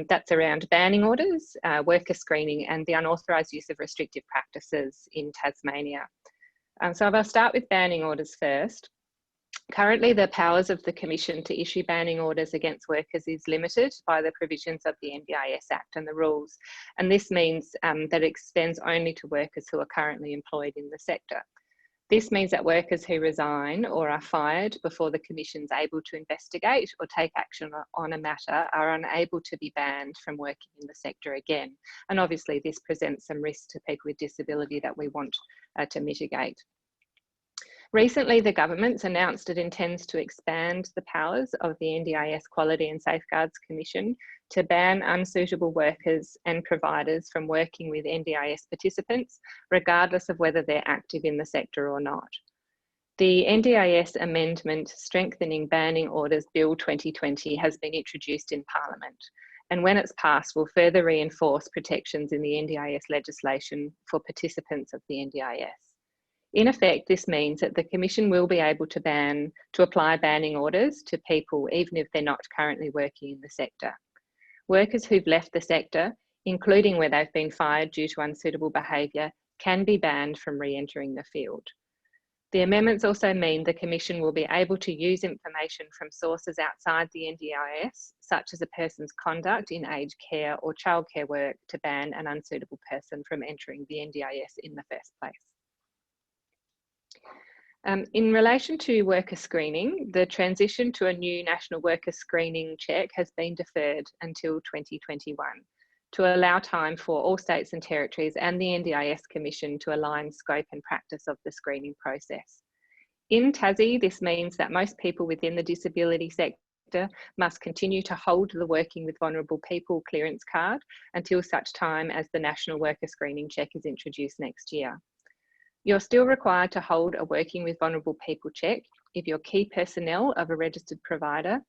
That's around banning orders, worker screening, and the unauthorised use of restrictive practices in Tasmania. So I'll start with banning orders first. Currently, the powers of the Commission to issue banning orders against workers is limited by the provisions of the NDIS Act and the rules, and this means that it extends only to workers who are currently employed in the sector. This means that workers who resign or are fired before the Commission is able to investigate or take action on a matter are unable to be banned from working in the sector again. And obviously this presents some risks to people with disability that we want to mitigate. Recently, the government's announced it intends to expand the powers of the NDIS Quality and Safeguards Commission to ban unsuitable workers and providers from working with NDIS participants, regardless of whether they're active in the sector or not. The NDIS Amendment Strengthening Banning Orders Bill 2020 has been introduced in Parliament, and when it's passed will further reinforce protections in the NDIS legislation for participants of the NDIS. In effect, this means that the Commission will be able to apply banning orders to people even if they're not currently working in the sector. Workers who've left the sector, including where they've been fired due to unsuitable behaviour, can be banned from re-entering the field. The amendments also mean the Commission will be able to use information from sources outside the NDIS, such as a person's conduct in aged care or childcare work, to ban an unsuitable person from entering the NDIS in the first place. In relation to worker screening, the transition to a new national worker screening check has been deferred until 2021 to allow time for all states and territories and the NDIS Commission to align scope and practice of the screening process. In Tassie, this means that most people within the disability sector must continue to hold the Working with Vulnerable People clearance card until such time as the national worker screening check is introduced next year. You're still required to hold a Working with Vulnerable People check if you're key personnel of a registered provider,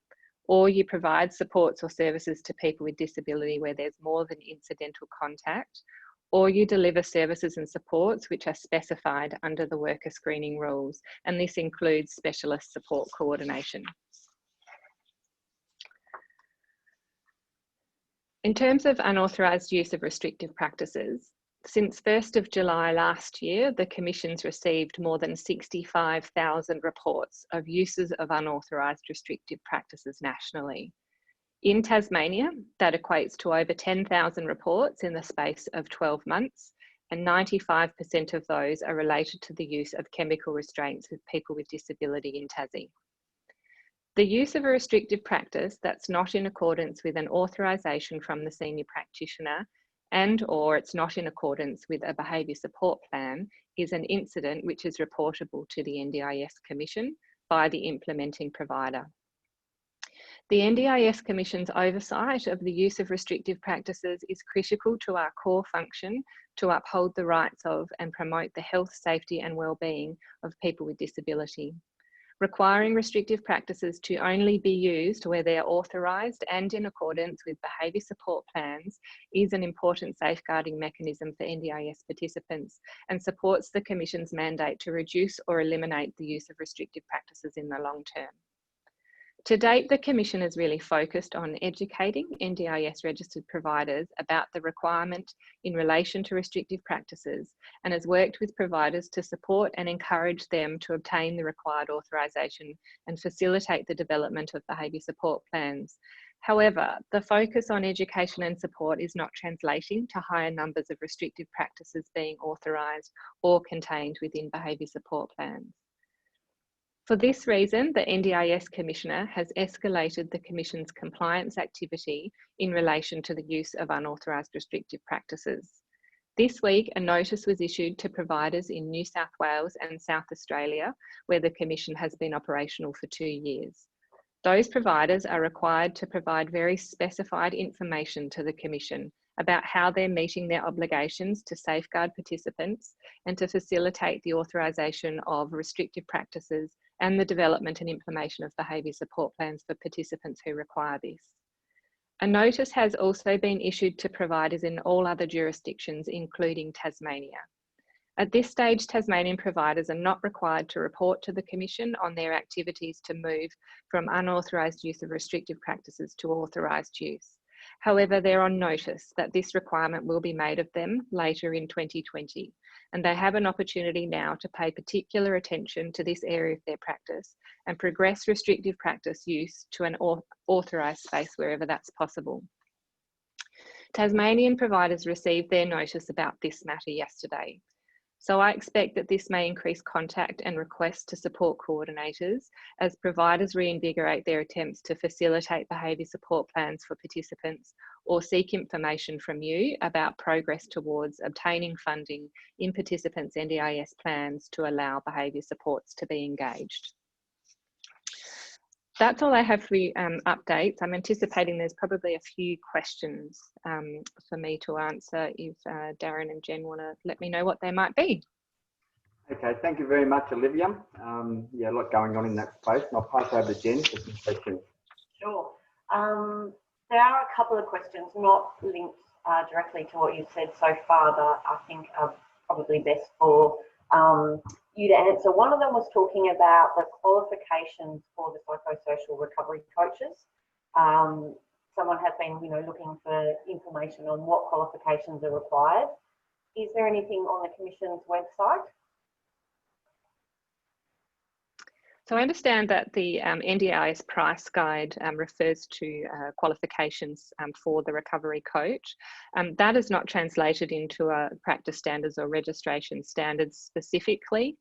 or you provide supports or services to people with disability where there's more than incidental contact, or you deliver services and supports which are specified under the worker screening rules, and this includes specialist support coordination. In terms of unauthorised use of restrictive practices, since 1st of July last year, the Commission's received more than 65,000 reports of uses of unauthorised restrictive practices nationally. In Tasmania, that equates to over 10,000 reports in the space of 12 months, and 95% of those are related to the use of chemical restraints with people with disability in Tassie. The use of a restrictive practice that's not in accordance with an authorisation from the senior practitioner and/or it's not in accordance with a behaviour support plan is an incident which is reportable to the NDIS Commission by the implementing provider. The NDIS Commission's oversight of the use of restrictive practices is critical to our core function to uphold the rights of and promote the health, safety and well-being of people with disability. Requiring restrictive practices to only be used where they are authorised and in accordance with behaviour support plans is an important safeguarding mechanism for NDIS participants and supports the Commission's mandate to reduce or eliminate the use of restrictive practices in the long term. To date, the Commission has really focused on educating NDIS registered providers about the requirement in relation to restrictive practices and has worked with providers to support and encourage them to obtain the required authorisation and facilitate the development of behaviour support plans. However, the focus on education and support is not translating to higher numbers of restrictive practices being authorised or contained within behaviour support plans. For this reason, the NDIS Commissioner has escalated the Commission's compliance activity in relation to the use of unauthorised restrictive practices. This week, a notice was issued to providers in New South Wales and South Australia, where the Commission has been operational for 2 years. Those providers are required to provide very specified information to the Commission about how they're meeting their obligations to safeguard participants and to facilitate the authorisation of restrictive practices and the development and implementation of behaviour support plans for participants who require this. A notice has also been issued to providers in all other jurisdictions, including Tasmania. At this stage, Tasmanian providers are not required to report to the Commission on their activities to move from unauthorised use of restrictive practices to authorised use. However, they're on notice that this requirement will be made of them later in 2020, and they have an opportunity now to pay particular attention to this area of their practice and progress restrictive practice use to an authorised space wherever that's possible. Tasmanian providers received their notice about this matter yesterday. So I expect that this may increase contact and requests to support coordinators as providers reinvigorate their attempts to facilitate behaviour support plans for participants or seek information from you about progress towards obtaining funding in participants' NDIS plans to allow behaviour supports to be engaged. That's all I have for you, updates. I'm anticipating there's probably a few questions for me to answer if Darren and Jen want to let me know what they might be. Okay, thank you very much, Olivia. Yeah, a lot going on in that space, and I'll pass over to Jen for some questions. Sure. There are a couple of questions not linked directly to what you've said so far that I think are probably best for you to answer. One of them was talking about the qualifications for the psychosocial recovery coaches. Someone has been, looking for information on what qualifications are required. Is there anything on the Commission's website? So I understand that the NDIS price guide refers to qualifications for the recovery coach. That is not translated into practice standards or registration standards specifically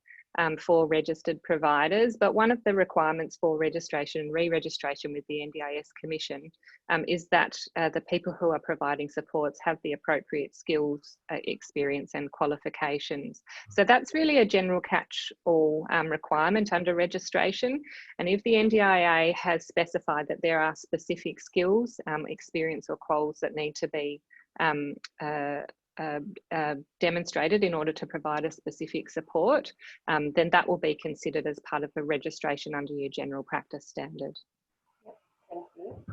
for registered providers, but one of the requirements for registration and re-registration with the NDIS Commission is that the people who are providing supports have the appropriate skills, experience and qualifications. So that's really a general catch-all requirement under registration, and if the NDIA has specified that there are specific skills, experience or quals that need to be demonstrated in order to provide a specific support, then that will be considered as part of the registration under your general practice standard. Yep, thank you.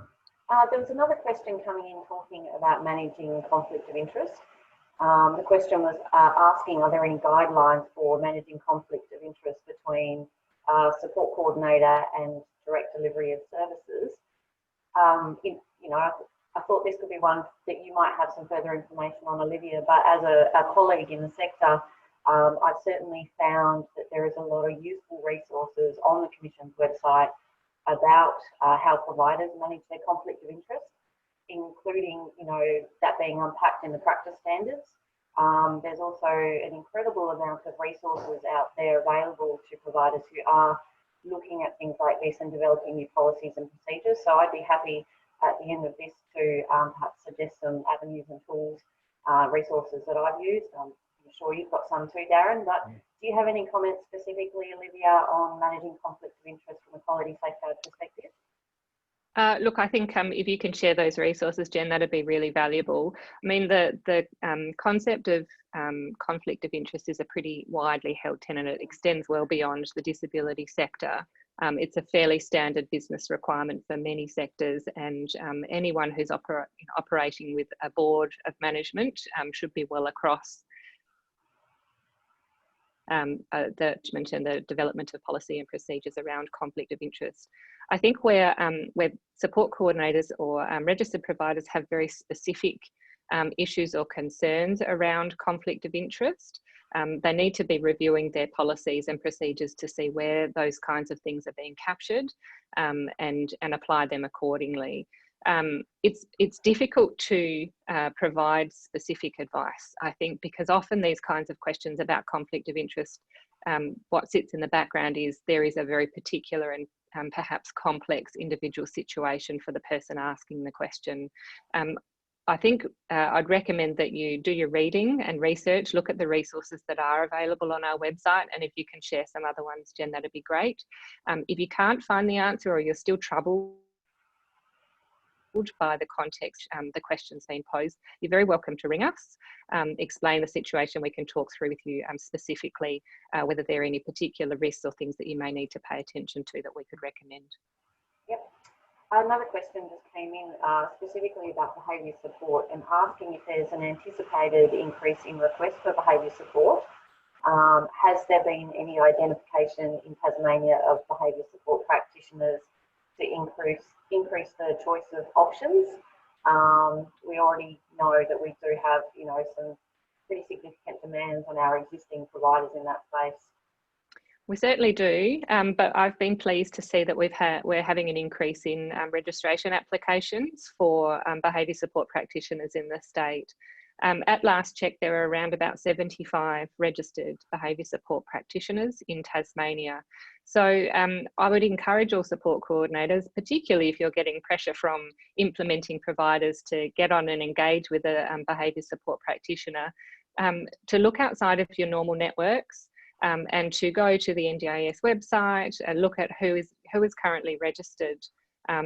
There was another question coming in talking about managing conflict of interest. The question was asking, are there any guidelines for managing conflict of interest between support coordinator and direct delivery of services? I thought this could be one that you might have some further information on, Olivia, but as a colleague in the sector, I've certainly found that there is a lot of useful resources on the Commission's website about how providers manage their conflict of interest, including, that being unpacked in the practice standards. There's also an incredible amount of resources out there available to providers who are looking at things like this and developing new policies and procedures. So I'd be happy at the end of this to perhaps suggest some avenues and tools, resources that I've used. I'm sure you've got some too, Darren, but do you have any comments specifically, Olivia, on managing conflict of interest from a quality safeguard perspective? Look, I think if you can share those resources, Jen, that'd be really valuable. I mean, the concept of conflict of interest is a pretty widely held tenet. It extends well beyond the disability sector. It's a fairly standard business requirement for many sectors, and anyone who's operating with a board of management should be well across the management and the development of policy and procedures around conflict of interest. I think where support coordinators or registered providers have very specific issues or concerns around conflict of interest, they need to be reviewing their policies and procedures to see where those kinds of things are being captured and apply them accordingly. It's difficult to provide specific advice, I think, because often these kinds of questions about conflict of interest, what sits in the background is there is a very particular and perhaps complex individual situation for the person asking the question. I think I'd recommend that you do your reading and research, look at the resources that are available on our website, and if you can share some other ones, Jen, that'd be great. If you can't find the answer or you're still troubled by the context the question's been posed, you're very welcome to ring us, explain the situation. We can talk through with you specifically whether there are any particular risks or things that you may need to pay attention to that we could recommend. Yep. Another question just came in specifically about behaviour support and asking if there's an anticipated increase in requests for behaviour support. Has there been any identification in Tasmania of behaviour support practitioners to increase the choice of options? We already know that we do have, you know, some pretty significant demands on our existing providers in that space. We certainly do, but I've been pleased to see that we're having an increase in registration applications for behaviour support practitioners in the state. At last check, there are around about 75 registered behaviour support practitioners in Tasmania. So I would encourage all support coordinators, particularly if you're getting pressure from implementing providers to get on and engage with a behaviour support practitioner, to look outside of your normal networks. And to go to the NDIS website and look at who is currently registered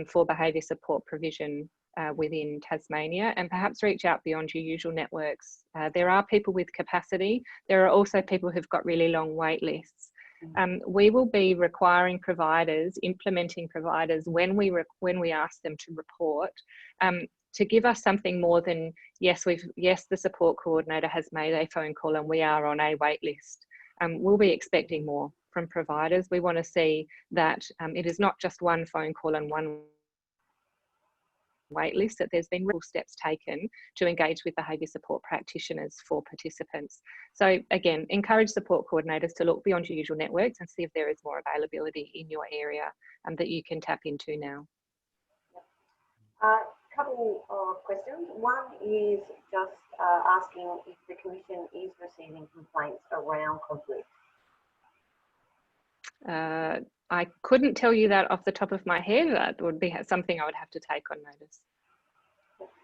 for behaviour support provision within Tasmania, and perhaps reach out beyond your usual networks. There are people with capacity. There are also people who've got really long wait lists. We will be requiring providers, implementing providers, when we ask them to report, to give us something more than yes, the support coordinator has made a phone call and we are on a wait list. We'll be expecting more from providers. We want to see that it is not just one phone call and one wait list, that there's been real steps taken to engage with behaviour support practitioners for participants. So again, encourage support coordinators to look beyond your usual networks and see if there is more availability in your area that you can tap into now. Couple of questions. One is just asking if the Commission is receiving complaints around conflict. I couldn't tell you that off the top of my head. That would be something I would have to take on notice.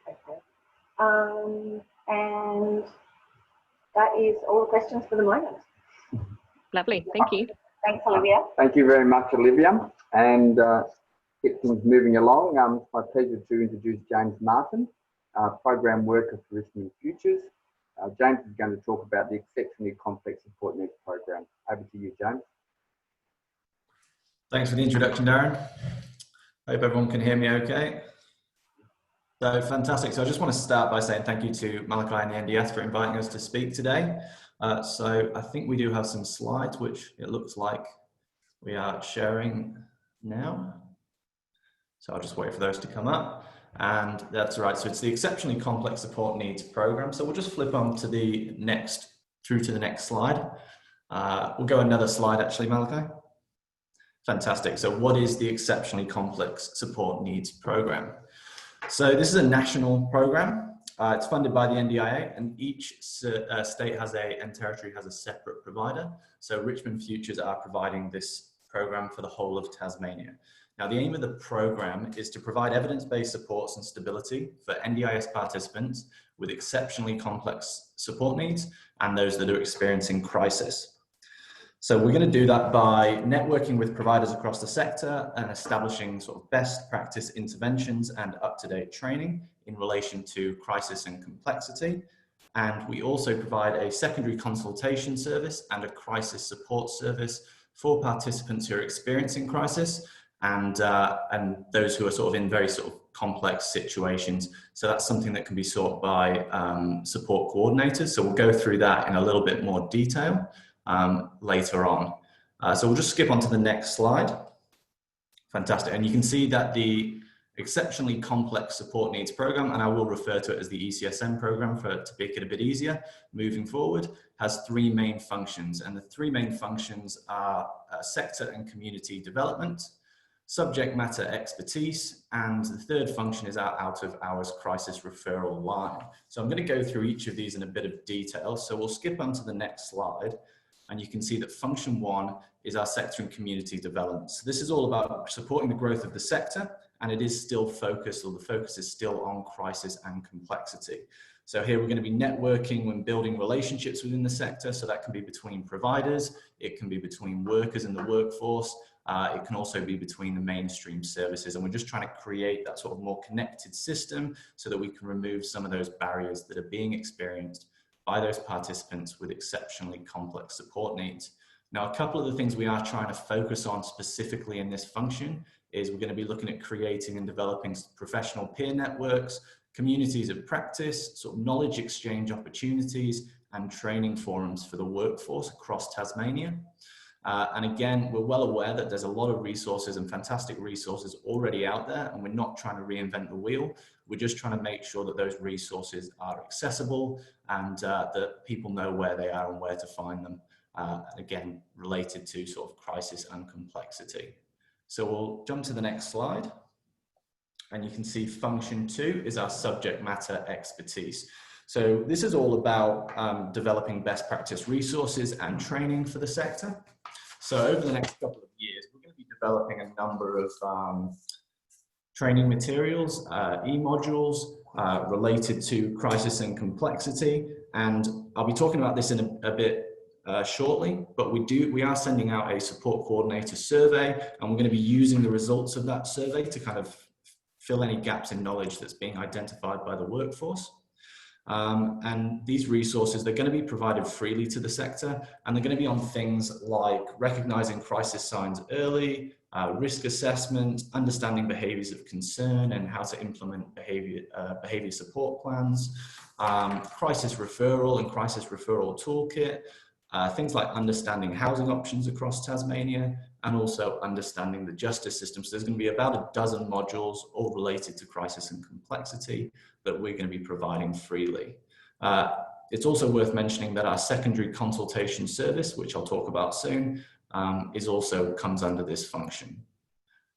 Okay. And that is all the questions for the moment. Lovely, thank you. Thanks, Olivia. Thank you very much, Olivia. And get things moving along. It's my pleasure to introduce James Martin, Program Worker for Richmond Futures. James is going to talk about the Exceptionally Complex Support Needs Program. Over to you, James. Thanks for the introduction, Darren. Hope everyone can hear me okay. So fantastic. So I just want to start by saying thank you to Malachi and the NDS for inviting us to speak today. So I think we do have some slides, which it looks like we are sharing now. So I'll just wait for those to come up. And that's right. So it's the Exceptionally Complex Support Needs Program. So we'll just flip on to the next, through to the next slide. We'll go another slide actually, Malachi. Fantastic. So what is the Exceptionally Complex Support Needs Program? So this is a national program. It's funded by the NDIA, and each state and territory has a separate provider. So Richmond Futures are providing this program for the whole of Tasmania. Now, the aim of the program is to provide evidence-based supports and stability for NDIS participants with exceptionally complex support needs and those that are experiencing crisis. So we're going to do that by networking with providers across the sector and establishing sort of best practice interventions and up-to-date training in relation to crisis and complexity. And we also provide a secondary consultation service and a crisis support service for participants who are experiencing crisis and those who are sort of in very sort of complex situations. So that's something that can be sought by support coordinators. So we'll go through that in a little bit more detail later on. So we'll just skip on to the next slide. Fantastic. And you can see that the Exceptionally Complex Support Needs Program, and I will refer to it as the ECSN program to make it a bit easier moving forward, has three main functions. And the three main functions are sector and community development, subject matter expertise, and the third function is our out of hours crisis referral line. So I'm going to go through each of these in a bit of detail. So we'll skip on to the next slide. And you can see that function one is our sector and community development. So this is all about supporting the growth of the sector, and it is still focused, or the focus is still on crisis and complexity. So here we're going to be networking and building relationships within the sector. So that can be between providers, it can be between workers in the workforce, it can also be between the mainstream services. And we're just trying to create that sort of more connected system so that we can remove some of those barriers that are being experienced by those participants with exceptionally complex support needs. Now, a couple of the things we are trying to focus on specifically in this function is we're going to be looking at creating and developing professional peer networks, communities of practice, sort of knowledge exchange opportunities, and training forums for the workforce across Tasmania. And again, we're well aware that there's a lot of resources and fantastic resources already out there, and we're not trying to reinvent the wheel. We're just trying to make sure that those resources are accessible and that people know where they are and where to find them. Again, related to sort of crisis and complexity. So we'll jump to the next slide. And you can see function 2 is our subject matter expertise. So this is all about developing best practice resources and training for the sector. So over the next couple of years, we're going to be developing a number of training materials, e-modules related to crisis and complexity. And I'll be talking about this in a bit shortly, but we are sending out a support coordinator survey, and we're going to be using the results of that survey to kind of fill any gaps in knowledge that's being identified by the workforce. And these resources, they're going to be provided freely to the sector, and they're going to be on things like recognizing crisis signs early, risk assessment, understanding behaviors of concern and how to implement behavior support plans, crisis referral and crisis referral toolkit, things like understanding housing options across Tasmania, and also understanding the justice system. So there's going to be about a dozen modules all related to crisis and complexity that we're going to be providing freely. It's also worth mentioning that our secondary consultation service, which I'll talk about soon, comes under this function.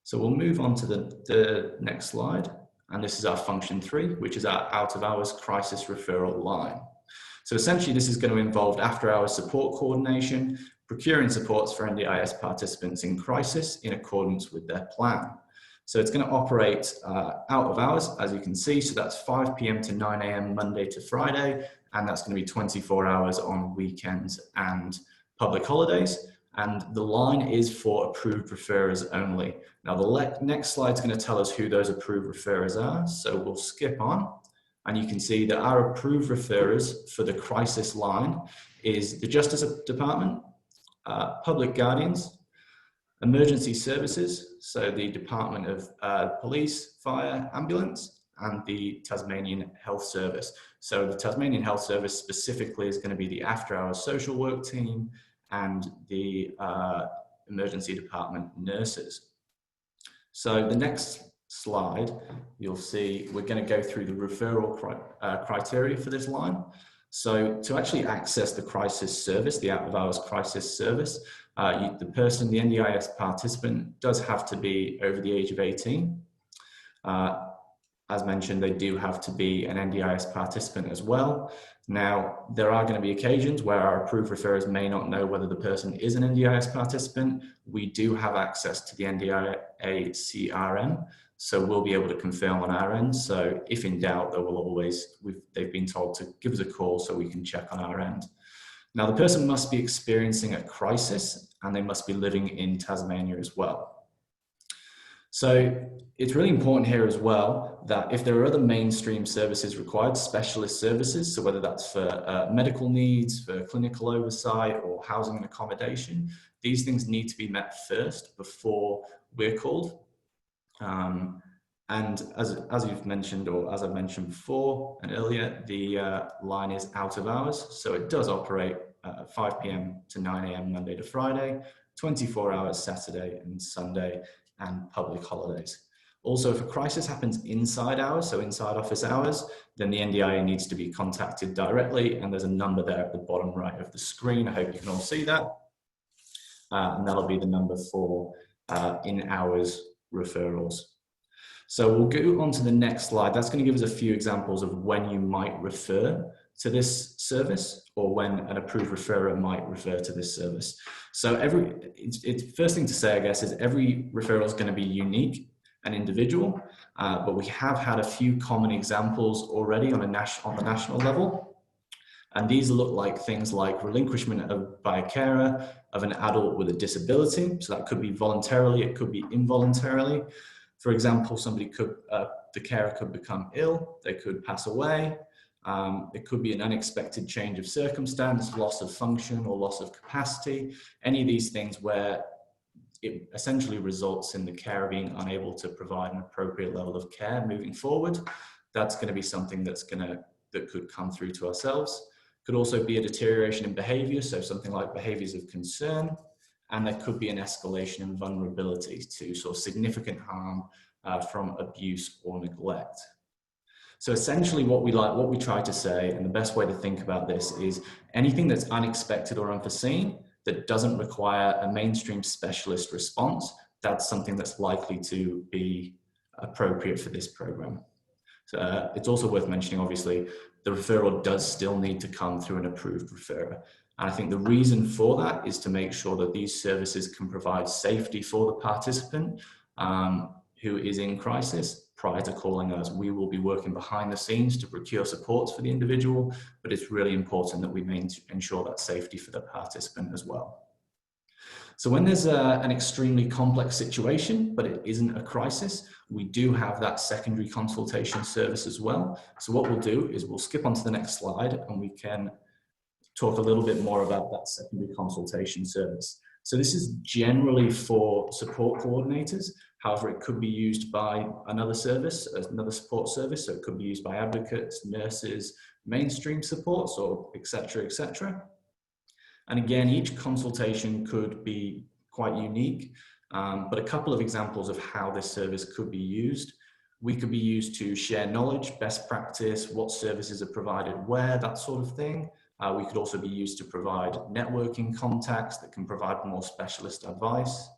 So we'll move on to the next slide. And this is our function 3, which is our out of hours crisis referral line. So essentially this is going to involve after hours support coordination, procuring supports for NDIS participants in crisis in accordance with their plan. So it's going to operate out of hours, as you can see. So that's 5 p.m. to 9 a.m. Monday to Friday, and that's going to be 24 hours on weekends and public holidays. And the line is for approved referrers only. Now the next slide is going to tell us who those approved referrers are. So we'll skip on, and you can see that our approved referrers for the crisis line is the Justice Department, Public Guardians, Emergency Services, so the Department of Police, Fire, Ambulance, and the Tasmanian Health Service. So the Tasmanian Health Service specifically is going to be the after hours social work team and the Emergency Department nurses. So the next slide, you'll see we're going to go through the referral criteria for this line. So to actually access the crisis service, the out of hours crisis service, the person, the NDIS participant, does have to be over the age of 18. As mentioned, they do have to be an NDIS participant as well. Now, there are going to be occasions where our approved referrers may not know whether the person is an NDIS participant. We do have access to the NDIA CRM, so we'll be able to confirm on our end. So if in doubt, they've been told to give us a call so we can check on our end. Now, the person must be experiencing a crisis, and they must be living in Tasmania as well. So it's really important here as well that if there are other mainstream services required, specialist services, so whether that's for medical needs, for clinical oversight or housing and accommodation, these things need to be met first before we're called. And as you've mentioned, or as I mentioned before and earlier, the line is out of hours. So it does operate 5 p.m. to 9 a.m. Monday to Friday, 24 hours Saturday and Sunday, and public holidays. Also, if a crisis happens inside hours, so inside office hours, then the NDIA needs to be contacted directly, and there's a number there at the bottom right of the screen. I hope you can all see that. And that'll be the number for in-hours referrals. So we'll go on to the next slide. That's going to give us a few examples of when you might refer to this service, or when an approved referrer might refer to this service. So it's first thing to say, I guess, is every referral is going to be unique and individual, but we have had a few common examples already on the national level. And these look like things like relinquishment by a carer of an adult with a disability. So that could be voluntarily, it could be involuntarily. For example, the carer could become ill, they could pass away. It could be an unexpected change of circumstance, loss of function or loss of capacity, any of these things where it essentially results in the carer being unable to provide an appropriate level of care moving forward. That's going to be something that could come through to ourselves. Could also be a deterioration in behavior, so something like behaviors of concern, and there could be an escalation in vulnerability to sort of significant harm from abuse or neglect. So essentially what we try to say, and the best way to think about this, is anything that's unexpected or unforeseen that doesn't require a mainstream specialist response, that's something that's likely to be appropriate for this program. So it's also worth mentioning, obviously, the referral does still need to come through an approved referrer. And I think the reason for that is to make sure that these services can provide safety for the participant who is in crisis prior to calling us. We will be working behind the scenes to procure supports for the individual, but it's really important that we ensure that safety for the participant as well. So when there's an extremely complex situation, but it isn't a crisis, we do have that secondary consultation service as well. So what we'll do is we'll skip on to the next slide and we can talk a little bit more about that secondary consultation service. So this is generally for support coordinators. However, it could be used by another service, another support service. So it could be used by advocates, nurses, mainstream supports, or et cetera, et cetera. And again, each consultation could be quite unique, but a couple of examples of how this service could be used. We could be used to share knowledge, best practice, what services are provided where, that sort of thing. We could also be used to provide networking contacts that can provide more specialist advice.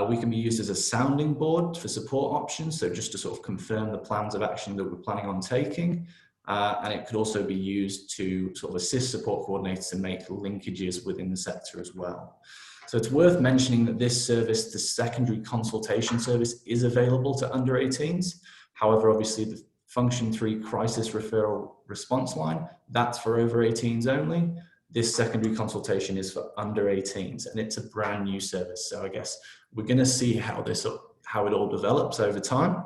We can be used as a sounding board for support options, so just to sort of confirm the plans of action that we're planning on taking. And it could also be used to sort of assist support coordinators to make linkages within the sector as well. So it's worth mentioning that this service, the secondary consultation service, is available to under 18s. However, obviously the Function 3 crisis referral response line, that's for over 18s only. This secondary consultation is for under 18s, and it's a brand new service. So I guess we're going to see how it all develops over time.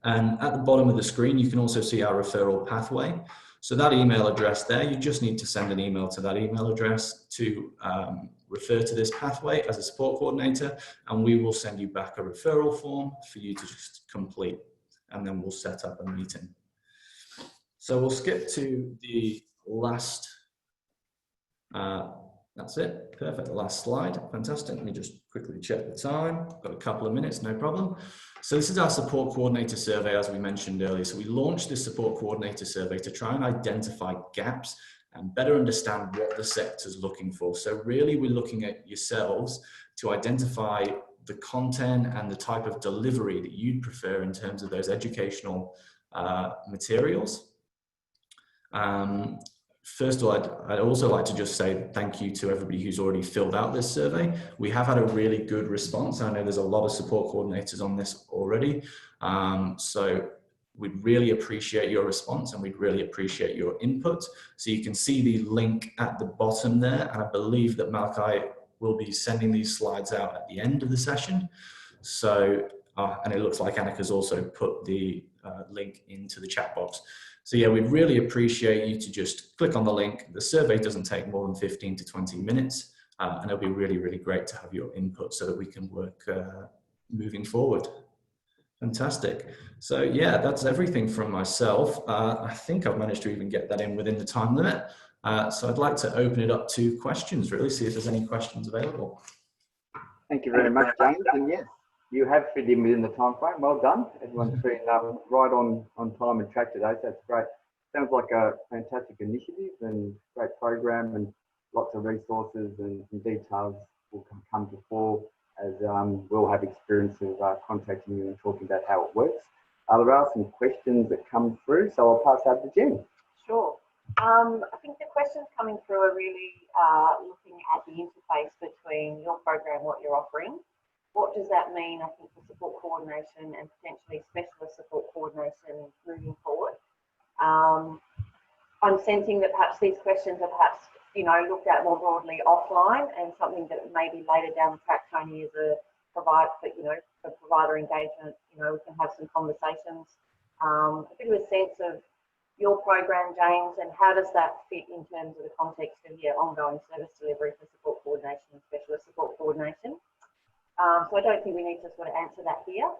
And at the bottom of the screen, you can also see our referral pathway. So that email address there, you just need to send an email to that email address to refer to this pathway as a support coordinator, and we will send you back a referral form for you to just complete, and then we'll set up a meeting. So we'll skip to the last, that's it, perfect, the last slide, fantastic. Let me just quickly check the time, got a couple of minutes, no problem. So this is our support coordinator survey, as we mentioned earlier. So we launched this support coordinator survey to try and identify gaps and better understand what the sector's looking for. So really we're looking at yourselves to identify the content and the type of delivery that you'd prefer in terms of those educational materials. First of all, I'd also like to just say thank you to everybody who's already filled out this survey. We have had a really good response. I know there's a lot of support coordinators on this already. So we'd really appreciate your response and we'd really appreciate your input. So you can see the link at the bottom there. And I believe that Malachi will be sending these slides out at the end of the session. So, and it looks like Annika's also put the link into the chat box. So yeah, we'd really appreciate you to just click on the link. The survey doesn't take more than 15 to 20 minutes, and it'll be really, really great to have your input so that we can work moving forward. Fantastic. So yeah, that's everything from myself. I think I've managed to even get that in within the time limit. So I'd like to open it up to questions, really, see if there's any questions available. Thank you very much, James. And yes, you have fit in within the time frame. Well done. Everyone's been right on time and track today. So that's great. Sounds like a fantastic initiative and great program, and lots of resources and some details will come to fore as we'll have experience of contacting you and talking about how it works. There are some questions that come through, so I'll pass out to Jen. Sure. I think the questions coming through are really looking at the interface between your program, what you're offering. What does that mean, I think, for support coordination and potentially specialist support coordination moving forward? I'm sensing that perhaps these questions are perhaps, looked at more broadly offline, and something that maybe later down the track, Toni, as a provider, for provider engagement, we can have some conversations. A bit of a sense of your program, James, and how does that fit in terms of the context of your ongoing service delivery for support coordination and specialist support coordination? So I don't think we need to sort of answer that here.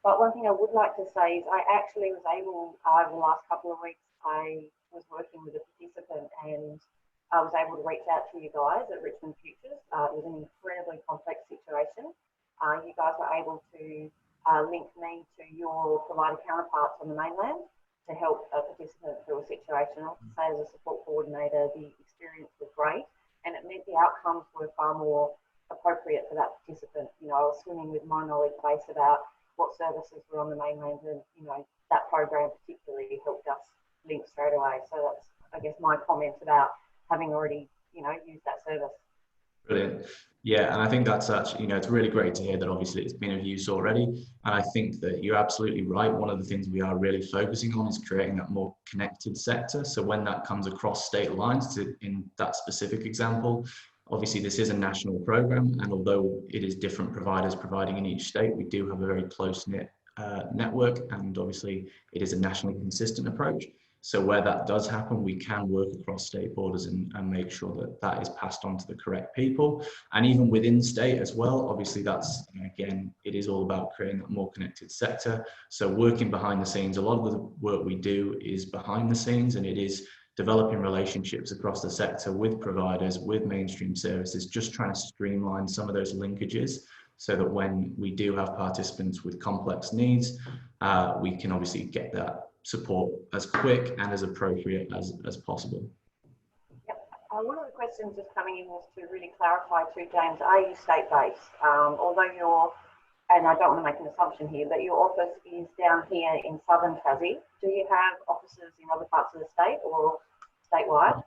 But one thing I would like to say is I actually was able, over the last couple of weeks, I was working with a participant and I was able to reach out to you guys at Richmond Futures. It was an incredibly complex situation, you guys were able to link me to your provider counterparts on the mainland to help a participant through a situation. I'll say as a support coordinator, the experience was great, and it meant the outcomes were far more appropriate for that participant. You know, I was swimming with my knowledge base about what services were on the mainland, and you know, that program particularly helped us link straight away. So that's, I guess, my comment about having already, you know, used that service. Brilliant. Yeah, and I think that's actually, you know, it's really great to hear that obviously it's been of use already. And I think that you're absolutely right. One of the things we are really focusing on is creating that more connected sector. So when that comes across state lines, in that specific example, obviously this is a national program, and although it is different providers providing in each state, we do have a very close-knit network, and obviously it is a nationally consistent approach. So where that does happen, we can work across state borders and make sure that that is passed on to the correct people. And even within state as well, obviously that's, again, it is all about creating a more connected sector. So working behind the scenes, a lot of the work we do is behind the scenes, and it is developing relationships across the sector with providers, with mainstream services, just trying to streamline some of those linkages so that when we do have participants with complex needs, we can obviously get that support as quick and as appropriate as possible. Yep. One of the questions just coming in was to really clarify too, James, are you state-based? Although you're, and I don't want to make an assumption here, but your office is down here in southern Tassie, do you have offices in other parts of the state or statewide?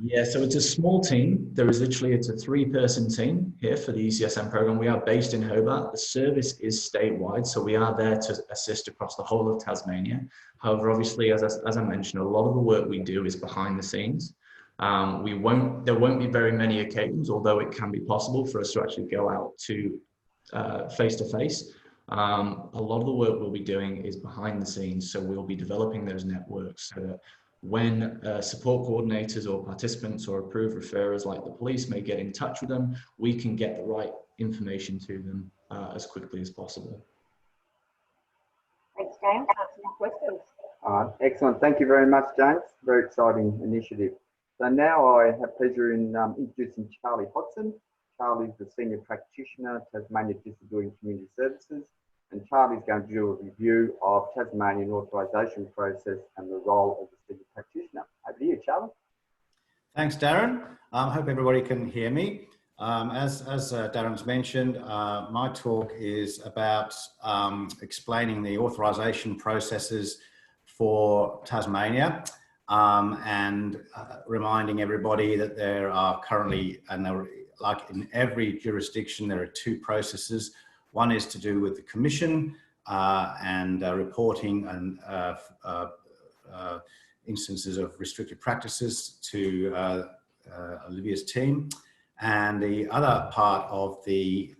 Yeah, so it's a small team. There is literally, it's a 3-person team here for the ECSM program. We are based in Hobart. The service is statewide, so we are there to assist across the whole of Tasmania. However, obviously, as I mentioned, a lot of the work we do is behind the scenes. There won't be very many occasions, although it can be possible for us to actually go out to face-to-face. A lot of the work we'll be doing is behind the scenes, so we'll be developing those networks so that when support coordinators or participants or approved referrers like the police may get in touch with them, we can get the right information to them as quickly as possible. Thanks, James. That's some questions. Excellent. Thank you very much, James. Very exciting initiative. So now I have pleasure in introducing Charley Hodgson. Charley is the Senior Practitioner, Tasmania Disability and Community Services, and Charley is going to do a review of Tasmanian authorisation process and the role of the Senior Practitioner. Over to you, Charley. Thanks, Darren. I hope everybody can hear me. As Darren's mentioned, my talk is about explaining the authorisation processes for Tasmania and reminding everybody that there are currently, and there, like in every jurisdiction, there are 2 processes. One is to do with the Commission and reporting and instances of restricted practices to Olivia's team. And the other part of the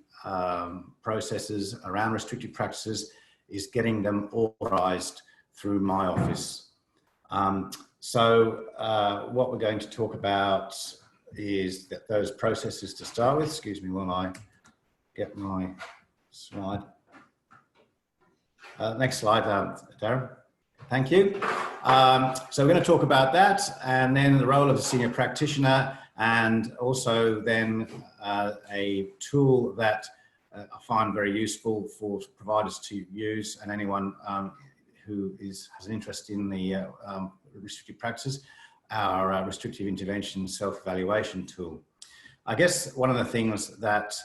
processes around restricted practices is getting them authorised through my office. What we're going to talk about is that those processes to start with. Excuse me while I get my slide. Next slide, Darren. Thank you. So we're going to talk about that, and then the role of the Senior Practitioner, and also then a tool that I find very useful for providers to use, and anyone who has an interest in the restricted practices, our restrictive intervention self-evaluation tool. I guess one of the things that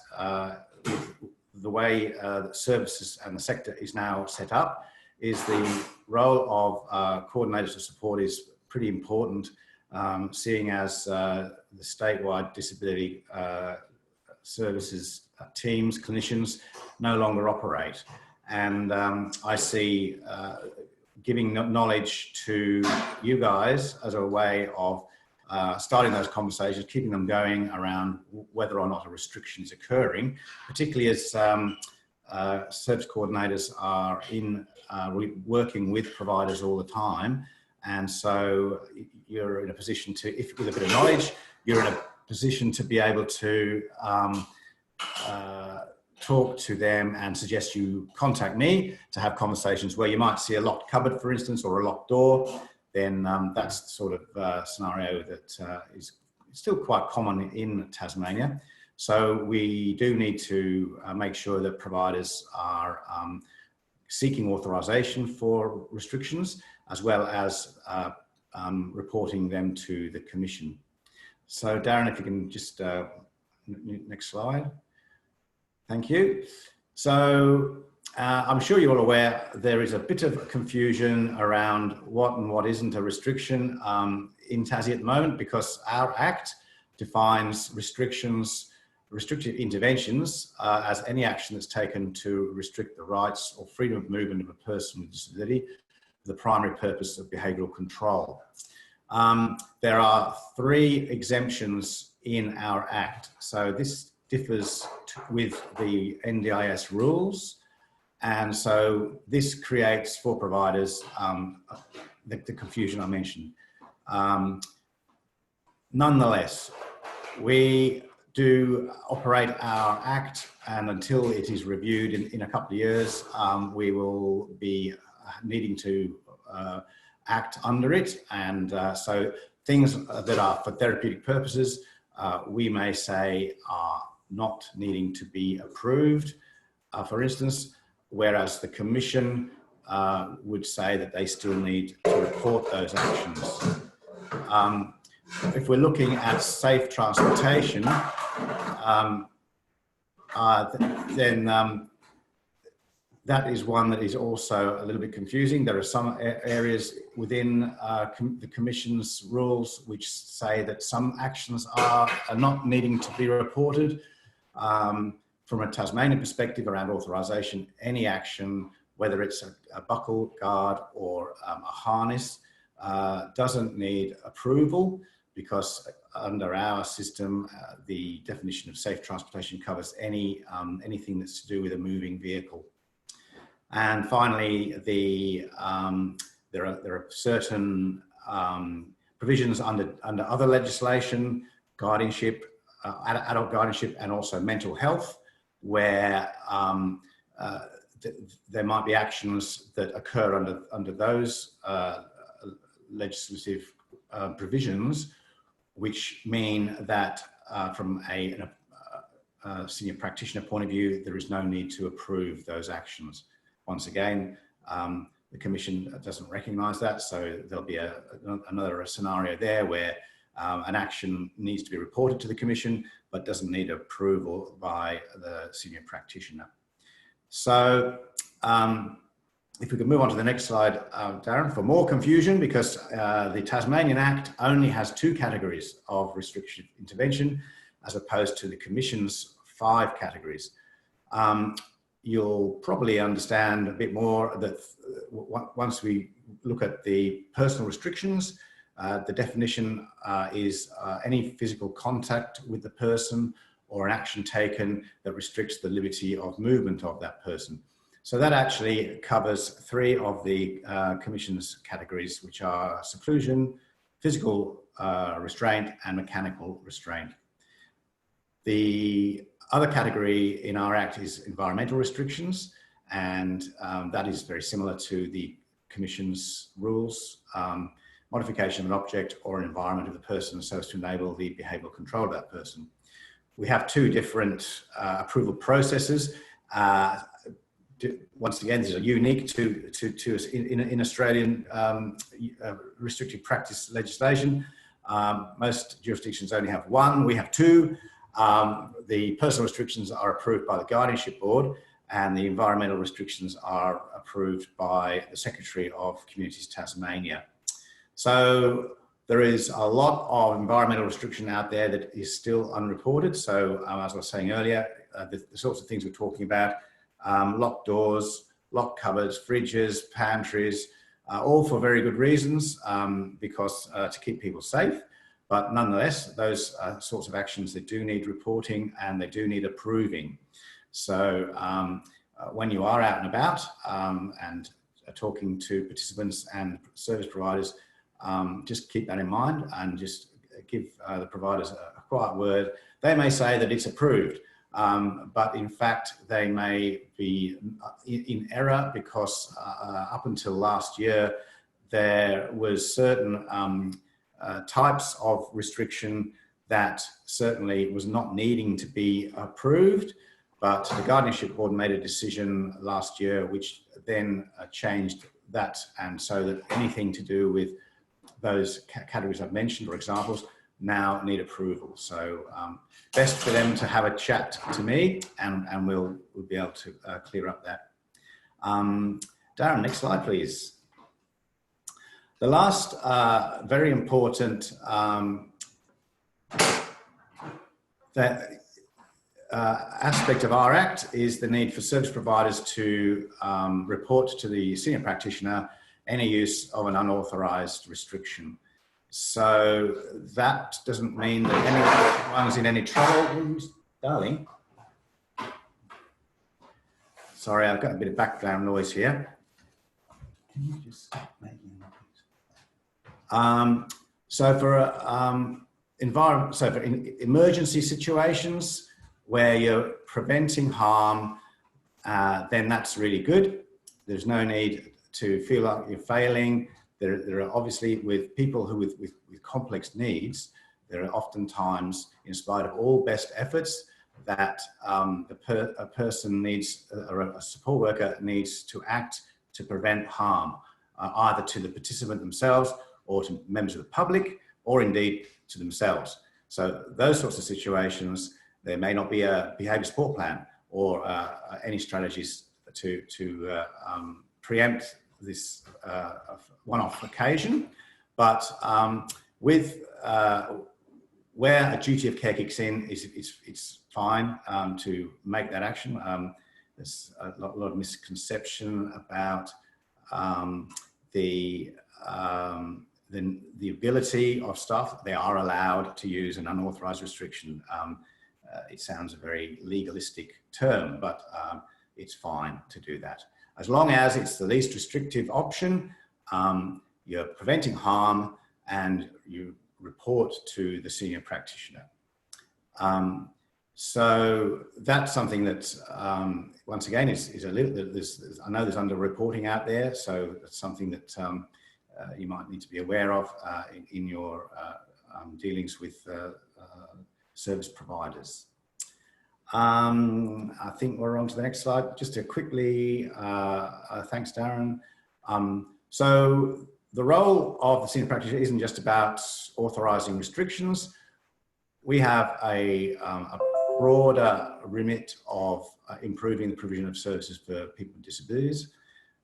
the way services and the sector is now set up is the role of coordinators of support is pretty important, seeing as the statewide disability services teams, clinicians no longer operate. And I see giving knowledge to you guys as a way of starting those conversations, keeping them going around whether or not a restriction is occurring, particularly as service coordinators are working with providers all the time. And so you're in a position to, with a bit of knowledge, you're in a position to be able to talk to them and suggest you contact me to have conversations where you might see a locked cupboard, for instance, or a locked door. Then that's the sort of scenario that is still quite common in Tasmania. So we do need to make sure that providers are seeking authorisation for restrictions, as well as reporting them to the Commission. So Darren, if you can just, next slide. Thank you. So I'm sure you're all aware there is a bit of confusion around what and what isn't a restriction in Tassie at the moment, because our Act defines restrictive interventions as any action that's taken to restrict the rights or freedom of movement of a person with disability for the primary purpose of behavioural control. There are 3 exemptions in our Act. So this differs with the NDIS rules. And so this creates for providers the confusion I mentioned. Nonetheless, we do operate our Act, and until it is reviewed in a couple of years, we will be needing to act under it. And so things that are for therapeutic purposes, we may say are not needing to be approved, for instance, whereas the Commission would say that they still need to report those actions. If we're looking at safe transportation, then that is one that is also a little bit confusing. There are some areas within the Commission's rules which say that some actions are not needing to be reported. From a Tasmanian perspective around authorisation, any action, whether it's a buckle, guard or a harness, doesn't need approval, because under our system, the definition of safe transportation covers anything that's to do with a moving vehicle. And finally, there are certain provisions under other legislation, guardianship, adult guardianship, and also mental health, where there might be actions that occur under those legislative provisions, which mean that from a senior practitioner point of view, there is no need to approve those actions. Once again, the Commission doesn't recognise that, so there'll be another scenario there where an action needs to be reported to the Commission, but doesn't need approval by the senior practitioner. So if we could move on to the next slide, Darren, for more confusion, because the Tasmanian Act only has 2 categories of restrictive intervention, as opposed to the Commission's 5 categories. You'll probably understand a bit more that once we look at the personal restrictions, the definition is any physical contact with the person or an action taken that restricts the liberty of movement of that person. So that actually covers 3 of the Commission's categories, which are seclusion, physical restraint, and mechanical restraint. The other category in our Act is environmental restrictions, and that is very similar to the Commission's rules. Modification of an object or an environment of the person so as to enable the behavioural control of that person. We have 2 different approval processes. Once again, these are unique to in Australian restrictive practice legislation. Most jurisdictions only have 1. We have 2. The personal restrictions are approved by the Guardianship Board, and the environmental restrictions are approved by the Secretary of Communities Tasmania. So there is a lot of environmental restriction out there that is still unreported. So as I was saying earlier, the sorts of things we're talking about, locked doors, locked cupboards, fridges, pantries, all for very good reasons, because to keep people safe. But nonetheless, those sorts of actions, they do need reporting and they do need approving. So when you are out and about and talking to participants and service providers, just keep that in mind and just give the providers a quiet word. They may say that it's approved, but in fact they may be in error, because up until last year there was certain types of restriction that certainly was not needing to be approved, but the Guardianship Board made a decision last year which then changed that, and so that anything to do with those categories I've mentioned or examples now need approval. So best for them to have a chat to me, and we'll be able to clear up that. Darren, next slide, please. The last very important aspect of our Act is the need for service providers to report to the senior practitioner any use of an unauthorised restriction. So that doesn't mean that anyone's in any trouble. Darling. Sorry, I've got a bit of background noise here. Can you just make me so for emergency situations where you're preventing harm, then that's really good. There's no need to feel like you're failing. There are obviously, with people who with complex needs, there are oftentimes, in spite of all best efforts, that a person needs, or a support worker needs to act to prevent harm, either to the participant themselves or to members of the public, or indeed to themselves. So those sorts of situations, there may not be a behaviour support plan or any strategies to preempt this one-off occasion, but with where a duty of care kicks in, it's fine to make that action. There's a lot of misconception about the ability of staff. They are allowed to use an unauthorised restriction. It sounds a very legalistic term, but it's fine to do that. As long as it's the least restrictive option, you're preventing harm and you report to the senior practitioner. So that's something that, once again, is a little, I know there's under-reporting out there, so that's something that you might need to be aware of in your dealings with service providers. I think we're on to the next slide. Just to quickly, thanks, Darren. So the role of the senior practitioner isn't just about authorising restrictions. We have a broader remit of improving the provision of services for people with disabilities.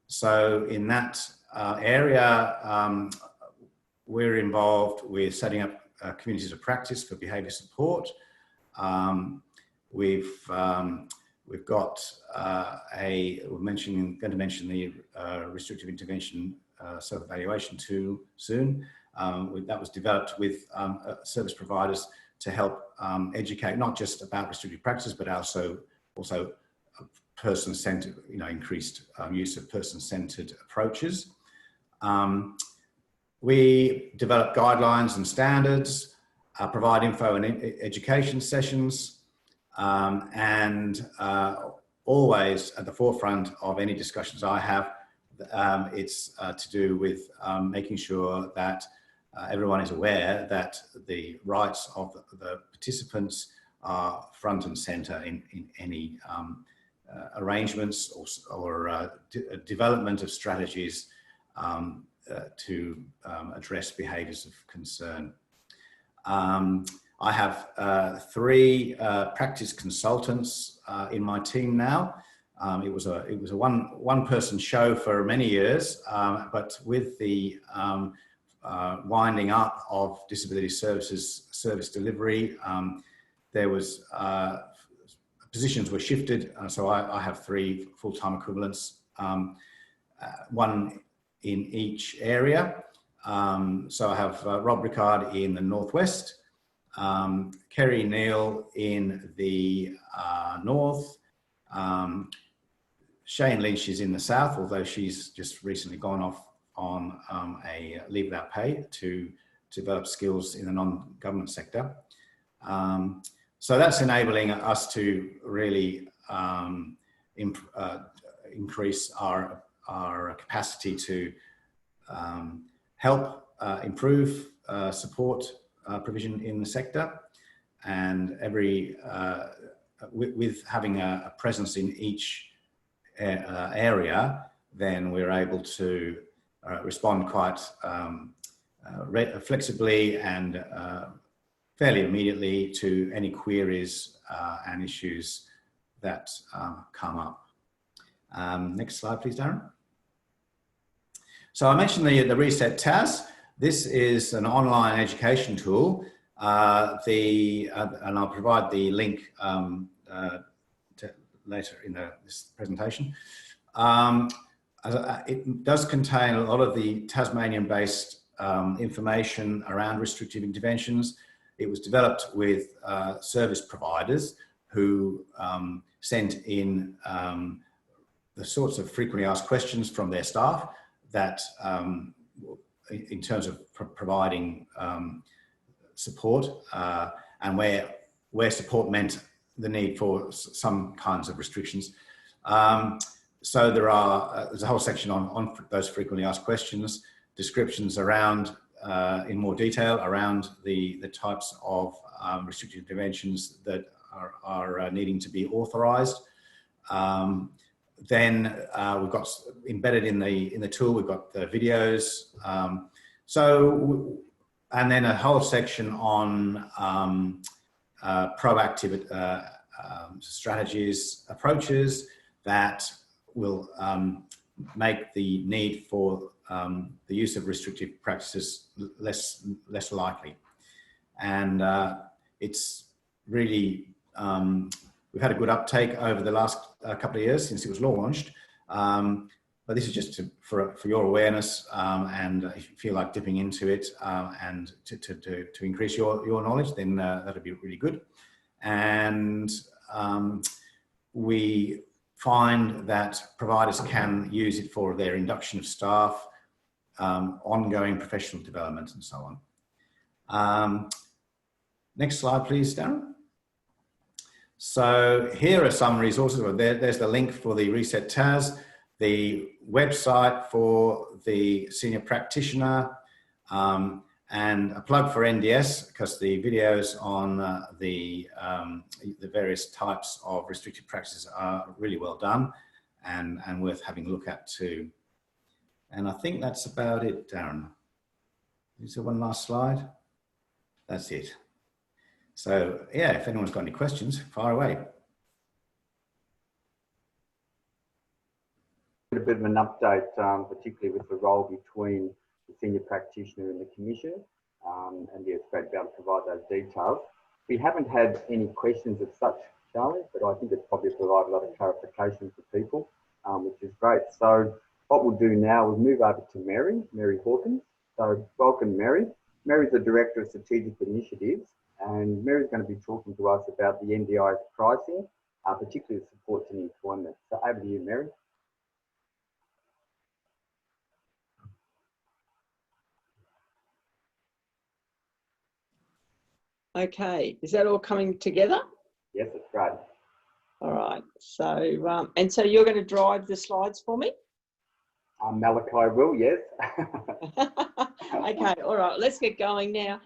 So in that area, we're involved with setting up communities of practice for behaviour support. We've got going to mention the restrictive intervention self-evaluation tool soon. That was developed with service providers to help educate not just about restrictive practices, but also person-centered, increased use of person-centered approaches. We develop guidelines and standards, provide info and education sessions, and always at the forefront of any discussions I have, it's to do with making sure that everyone is aware that the rights of the participants are front and centre in any arrangements or development of strategies to address behaviours of concern. I have 3 practice consultants in my team now. It was a one-person show for many years, but with the winding up of disability services service delivery, there was positions were shifted. So I have 3 full-time equivalents, one in each area. So I have Rob Rickard in the northwest, Kerry Neal in the north, Shane Lynch is in the south, although she's just recently gone off on a leave without pay to develop skills in the non-government sector. So that's enabling us to really increase our capacity to help improve support provision in the sector, and with having a presence in each area, then we're able to respond quite flexibly and fairly immediately to any queries and issues that come up. Next slide, please, Darren. So I mentioned the Reset TAS. This is an online education tool. And I'll provide the link later in this presentation. It does contain a lot of the Tasmanian-based information around restrictive interventions. It was developed with service providers who sent in the sorts of frequently asked questions from their staff that, in terms of providing support, and where support meant the need for some kinds of restrictions. So there's a whole section on those frequently asked questions, descriptions around, in more detail, around the types of restrictive interventions that are needing to be authorised. Then we've got embedded in the tool, we've got the videos. And then a whole section on proactive strategies, approaches that will make the need for the use of restrictive practices less likely. And it's really, we've had a good uptake over the last couple of years since it was launched. But this is just for your awareness, and if you feel like dipping into it and to increase your knowledge, then that'd be really good. And we find that providers can use it for their induction of staff, ongoing professional development, and so on. Next slide, please, Darren. So here are some resources. There's the link for the Reset TAS, the website for the Senior Practitioner, and a plug for NDS, because the videos on the various types of restricted practices are really well done and worth having a look at too. And I think that's about it, Darren. Is there one last slide? That's it. So yeah, if anyone's got any questions, fire away. A bit of an update, particularly with the role between the Senior Practitioner and the Commission, and yeah, it's great to be able to provide those details. We haven't had any questions as such, Charley, but I think it's probably provided a lot of clarification for people, which is great. So what we'll do now is move over to Mary Hawkins. So welcome, Mary. Mary's the Director of Strategic Initiatives, and Mary's going to be talking to us about the NDIS pricing, particularly the supports in employment. So over to you, Mary. Okay, is that all coming together? Yes, it's great. All right, so, and so you're going to drive the slides for me? Malachi will, yes. Okay, all right, let's get going now.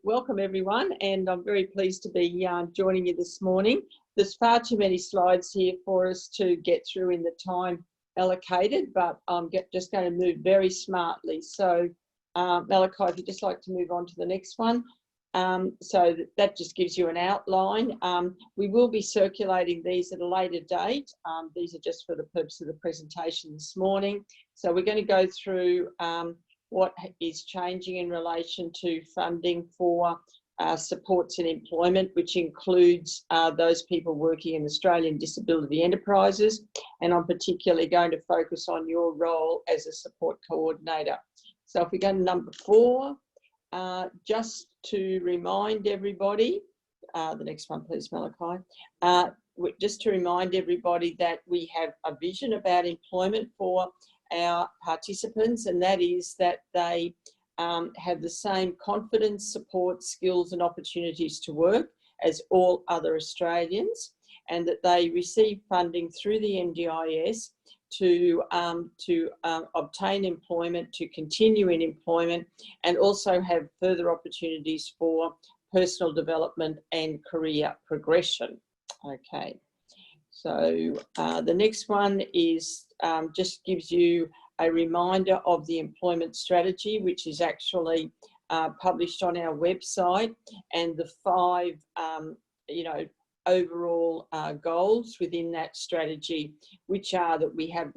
Welcome everyone, and I'm very pleased to be joining you this morning. There's far too many slides here for us to get through in the time allocated, but I'm just going to move very smartly. So Malachi, if you'd just like to move on to the next one. So that just gives you an outline. We will be circulating these at a later date. These are just for the purpose of the presentation this morning. So we're going to go through what is changing in relation to funding for supports in employment, which includes those people working in Australian disability enterprises. And I'm particularly going to focus on your role as a support coordinator. So if we go to number 4, just to remind everybody, the next one please, Malachi, just to remind everybody that we have a vision about employment for our participants, and that is that they have the same confidence, support, skills and opportunities to work as all other Australians, and that they receive funding through the NDIS to obtain employment, to continue in employment, and also have further opportunities for personal development and career progression. Okay, so the next one is just gives you a reminder of the employment strategy, which is actually published on our website, and the 5 overall goals within that strategy, which are that we have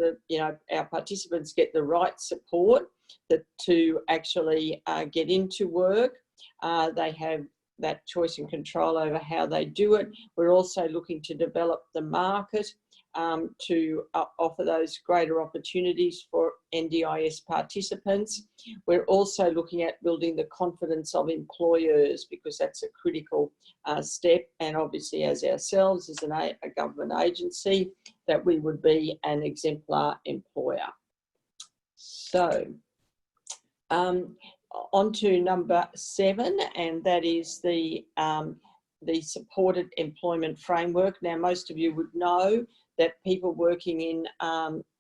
our participants get the right support to actually get into work. They have that choice and control over how they do it. We're also looking to develop the market to offer those greater opportunities for NDIS participants. We're also looking at building the confidence of employers, because that's a critical step, and obviously as ourselves as a government agency, that we would be an exemplar employer. So on to number 7, and that is the supported employment framework. Now, most of you would know that people working in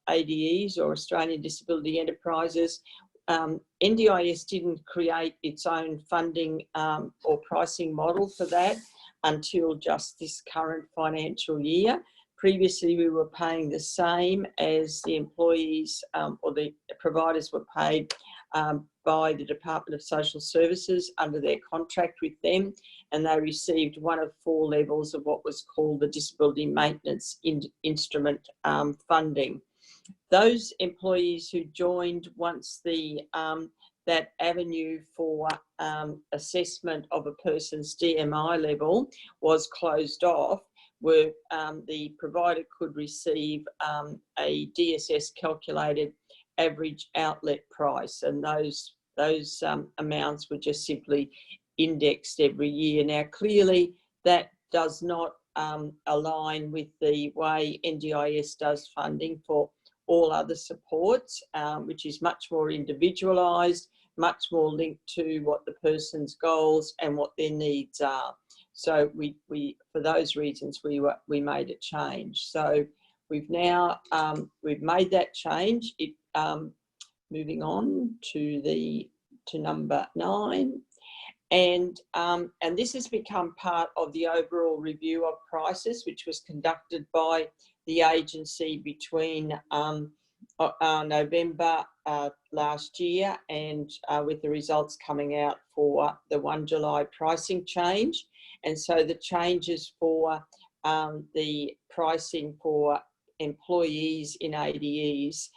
ADEs or Australian Disability Enterprises, NDIS didn't create its own funding or pricing model for that until just this current financial year. Previously, we were paying the same as the employees or the providers were paid by the Department of Social Services under their contract with them, and they received one of 4 levels of what was called the Disability Maintenance Instrument funding. Those employees who joined once that avenue for assessment of a person's DMI level was closed off, where the provider could receive a DSS calculated average outlet price, and those amounts were just simply indexed every year. Now, clearly that does not align with the way NDIS does funding for all other supports, which is much more individualised, much more linked to what the person's goals and what their needs are. So we for those reasons we made a change. So we've now we've made that change. Moving on to number 9, and this has become part of the overall review of prices, which was conducted by the agency between November last year, and with the results coming out for the 1 July pricing change. And so the changes for the pricing for employees in ADEs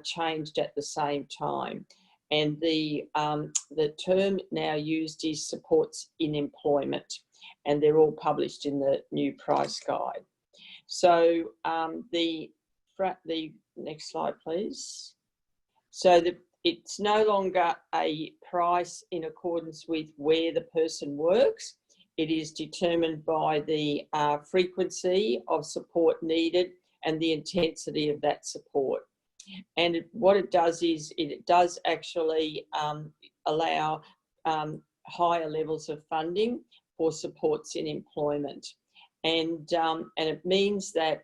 changed at the same time. And the term now used is supports in employment, and they're all published in the new price guide. So the next slide, please. So it's no longer a price in accordance with where the person works. It is determined by the frequency of support needed and the intensity of that support. And what it does is it does actually allow higher levels of funding for supports in employment. And it means that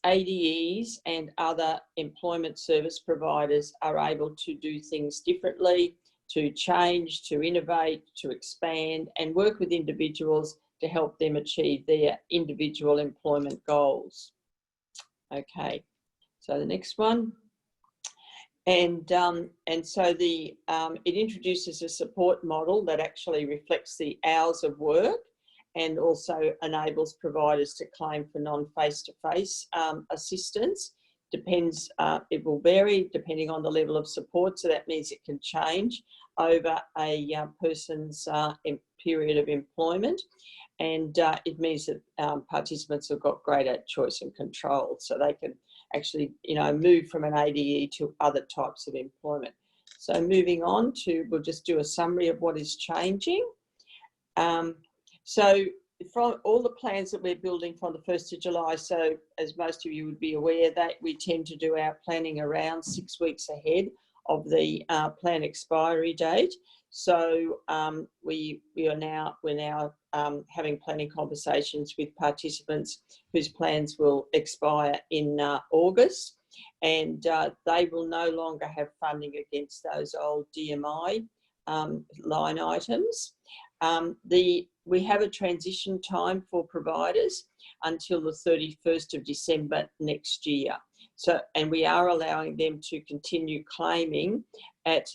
ADEs and other employment service providers are able to do things differently, to change, to innovate, to expand, and work with individuals to help them achieve their individual employment goals. Okay, so the next one. And so it introduces a support model that actually reflects the hours of work, and also enables providers to claim for non-face-to-face assistance. Depends, it will vary depending on the level of support, so that means it can change over a person's period of employment, and it means that participants have got greater choice and control, so they can actually, move from an ADE to other types of employment. So moving on to, we'll just do a summary of what is changing. So from all the plans that we're building from the 1st of July, so as most of you would be aware, that we tend to do our planning around 6 weeks ahead of the plan expiry date. So we're now having planning conversations with participants whose plans will expire in August, and they will no longer have funding against those old DMI line items. We have a transition time for providers until the 31st of December next year. So, and we are allowing them to continue claiming at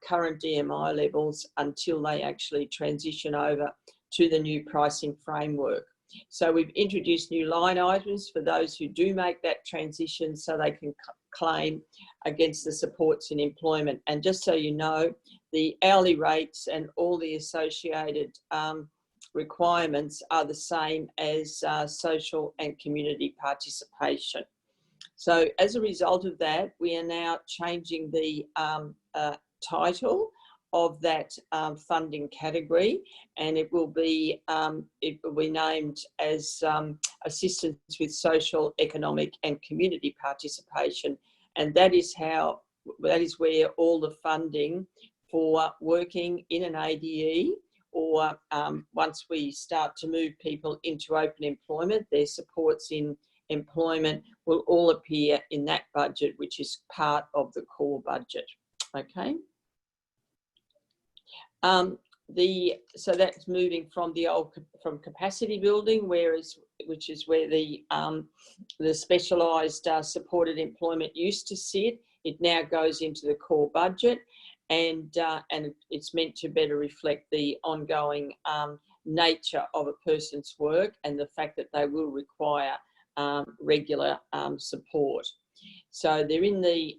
current DMI levels until they actually transition over to the new pricing framework. So we've introduced new line items for those who do make that transition so they can claim against the supports in employment. And just so you know, the hourly rates and all the associated requirements are the same as social and community participation. So as a result of that, we are now changing the title of that funding category, and it will be named as assistance with social, economic and community participation. And that is where all the funding for working in an ADE, or once we start to move people into open employment, their supports in employment will all appear in that budget, which is part of the core budget. Okay. So that's moving from from capacity building, which is where the specialised supported employment used to sit. It now goes into the core budget, and it's meant to better reflect the ongoing nature of a person's work and the fact that they will require regular support. So they're in the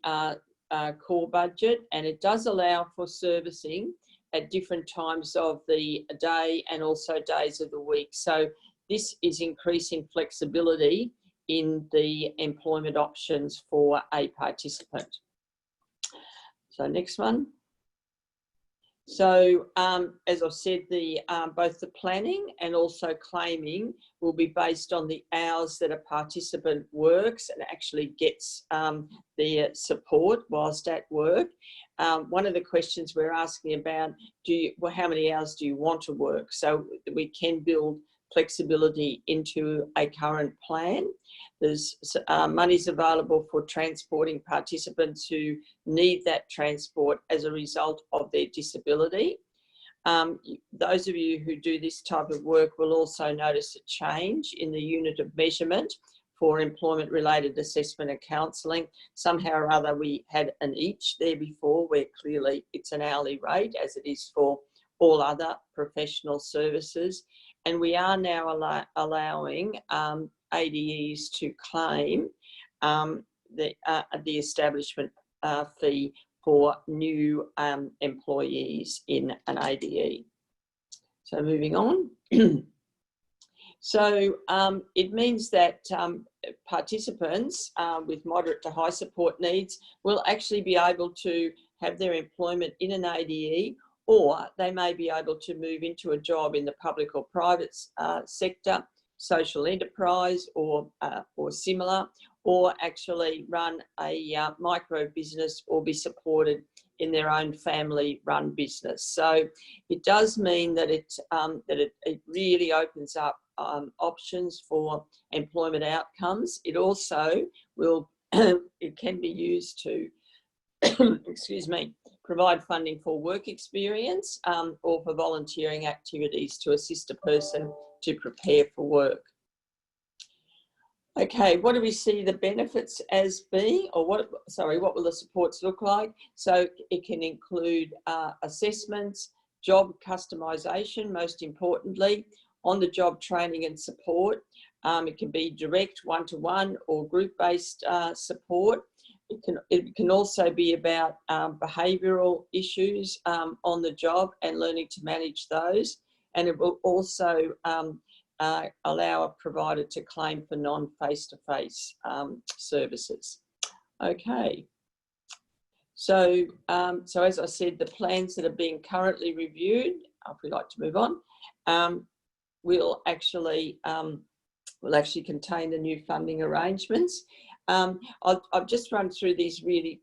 core budget, and it does allow for servicing at different times of the day and also days of the week. So this is increasing flexibility in the employment options for a participant. So next one. So as I've said, both the planning and also claiming will be based on the hours that a participant works and actually gets their support whilst at work. One of the questions we're asking about, how many hours do you want to work? So we can build flexibility into a current plan. There's monies available for transporting participants who need that transport as a result of their disability. Those of you who do this type of work will also notice a change in the unit of measurement for employment-related assessment and counselling. Somehow or other we had an each there before, where clearly it's an hourly rate, as it is for all other professional services. And we are now allowing ADEs to claim the establishment fee for new employees in an ADE. So moving on. So it means that participants with moderate to high support needs will actually be able to have their employment in an ADE, or they may be able to move into a job in the public or private sector, social enterprise or similar, or actually run a micro business or be supported in their own family run business. So it does mean that it really opens up options for employment outcomes. It also will, it can be used to, excuse me, provide funding for work experience or for volunteering activities to assist a person to prepare for work. Okay, what do we see the benefits as being, or what will the supports look like? So it can include assessments, job customisation, most importantly, on-the-job training and support. It can be direct one-to-one or group-based support. It can also be about behavioural issues on the job and learning to manage those. And it will also allow a provider to claim for non-face-to-face services. Okay. So, as I said, the plans that are being currently reviewed, if we'd like to move on, will actually contain the new funding arrangements. I've just run through these really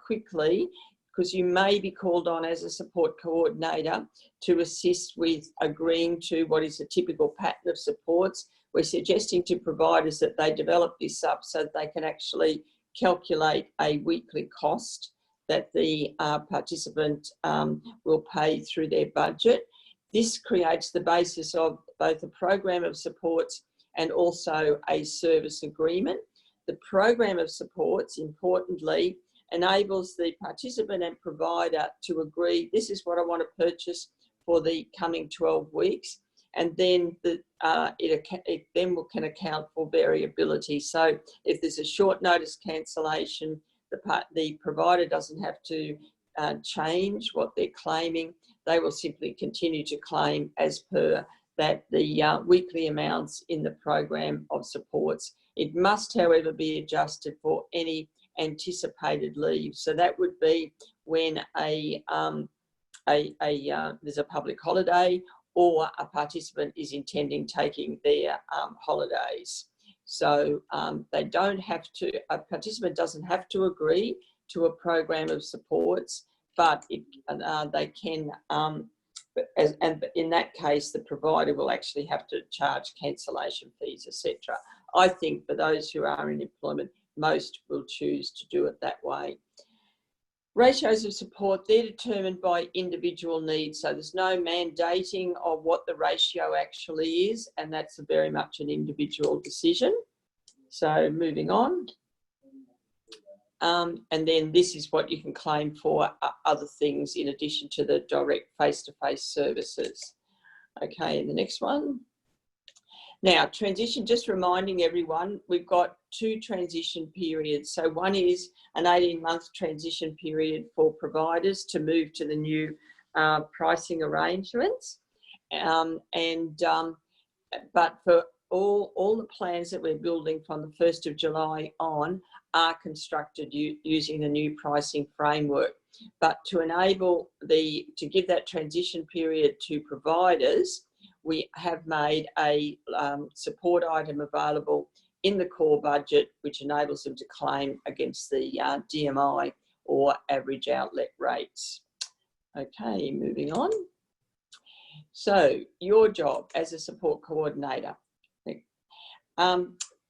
quickly. because you may be called on as a support coordinator to assist with agreeing to what is a typical pattern of supports. We're suggesting to providers that they develop this up so that they can actually calculate a weekly cost that the participant will pay through their budget. This creates the basis of both a program of supports and also a service agreement. The program of supports, importantly, enables the participant and provider to agree, this is what I want to purchase for the coming 12 weeks. And then it then can account for variability. So if there's a short notice cancellation, the provider doesn't have to change what they're claiming. They will simply continue to claim as per that the weekly amounts in the program of supports. It must, however, be adjusted for any anticipated leave. So that would be when there's a public holiday or a participant is intending taking their holidays. So they don't have to, a participant doesn't have to agree to a program of supports, but they can, and in that case, the provider will actually have to charge cancellation fees, etc. I think for those who are in employment, most will choose to do it that way. Ratios of support, they're determined by individual needs. So there's no mandating of what the ratio actually is, and that's very much an individual decision. So moving on. And then this is what you can claim for other things in addition to the direct face-to-face services. Okay, and the next one. Now, transition, just reminding everyone, we've got 2 transition periods. So one is an 18-month transition period for providers to move to the new pricing arrangements. But for all the plans that we're building from the 1st of July on are constructed using the new pricing framework. But to enable to give that transition period to providers, we have made a support item available in the core budget, which enables them to claim against the DMI or average outlet rates. Okay, moving on. So your job as a support coordinator.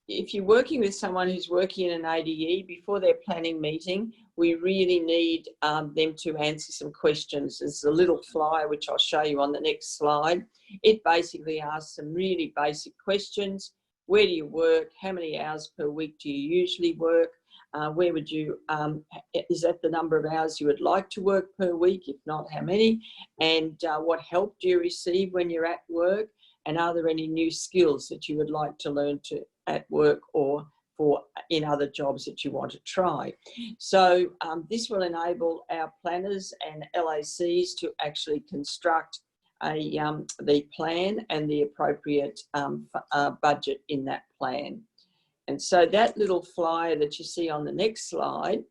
If you're working with someone who's working in an ADE, before their planning meeting, we really need them to answer some questions. There's a little flyer, which I'll show you on the next slide. It basically asks some really basic questions. Where do you work? How many hours per week do you usually work? Where would you, is that the number of hours you would like to work per week? If not, how many? And what help do you receive when you're at work? And are there any new skills that you would like to learn at work or in other jobs that you want to try? So this will enable our planners and LACs to actually construct the plan and the appropriate budget in that plan. And so that little flyer that you see on the next slide,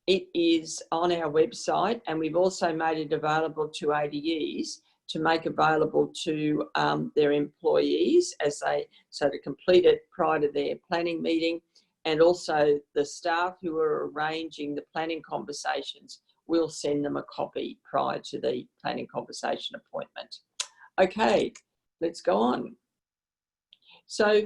it is on our website, and we've also made it available to ADEs to make available to their employees so to complete it prior to their planning meeting, and also the staff who are arranging the planning conversations will send them a copy prior to the planning conversation appointment. Okay, let's go on. So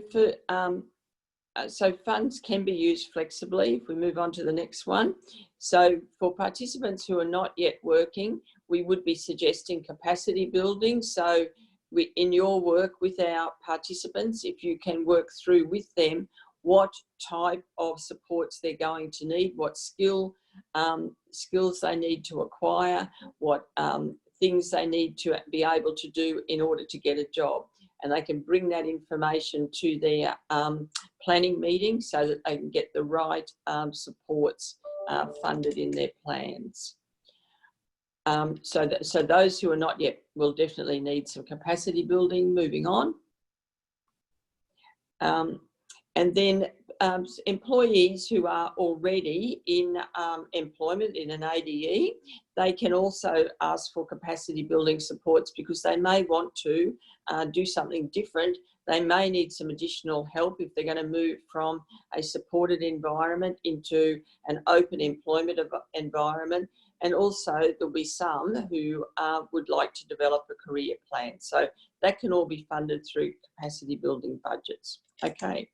funds can be used flexibly. If we move on to the next one. So for participants who are not yet working, we would be suggesting capacity building. So in your work with our participants, if you can work through with them what type of supports they're going to need, what skills they need to acquire, what things they need to be able to do in order to get a job. And they can bring that information to their planning meeting so that they can get the right supports funded in their plans. So those who are not yet will definitely need some capacity building. Moving on. And then employees who are already in employment in an ADE, they can also ask for capacity building supports because they may want to do something different. They may need some additional help if they're going to move from a supported environment into an open employment environment. and also there'll be some who would like to develop a career plan. So that can all be funded through capacity building budgets. Okay,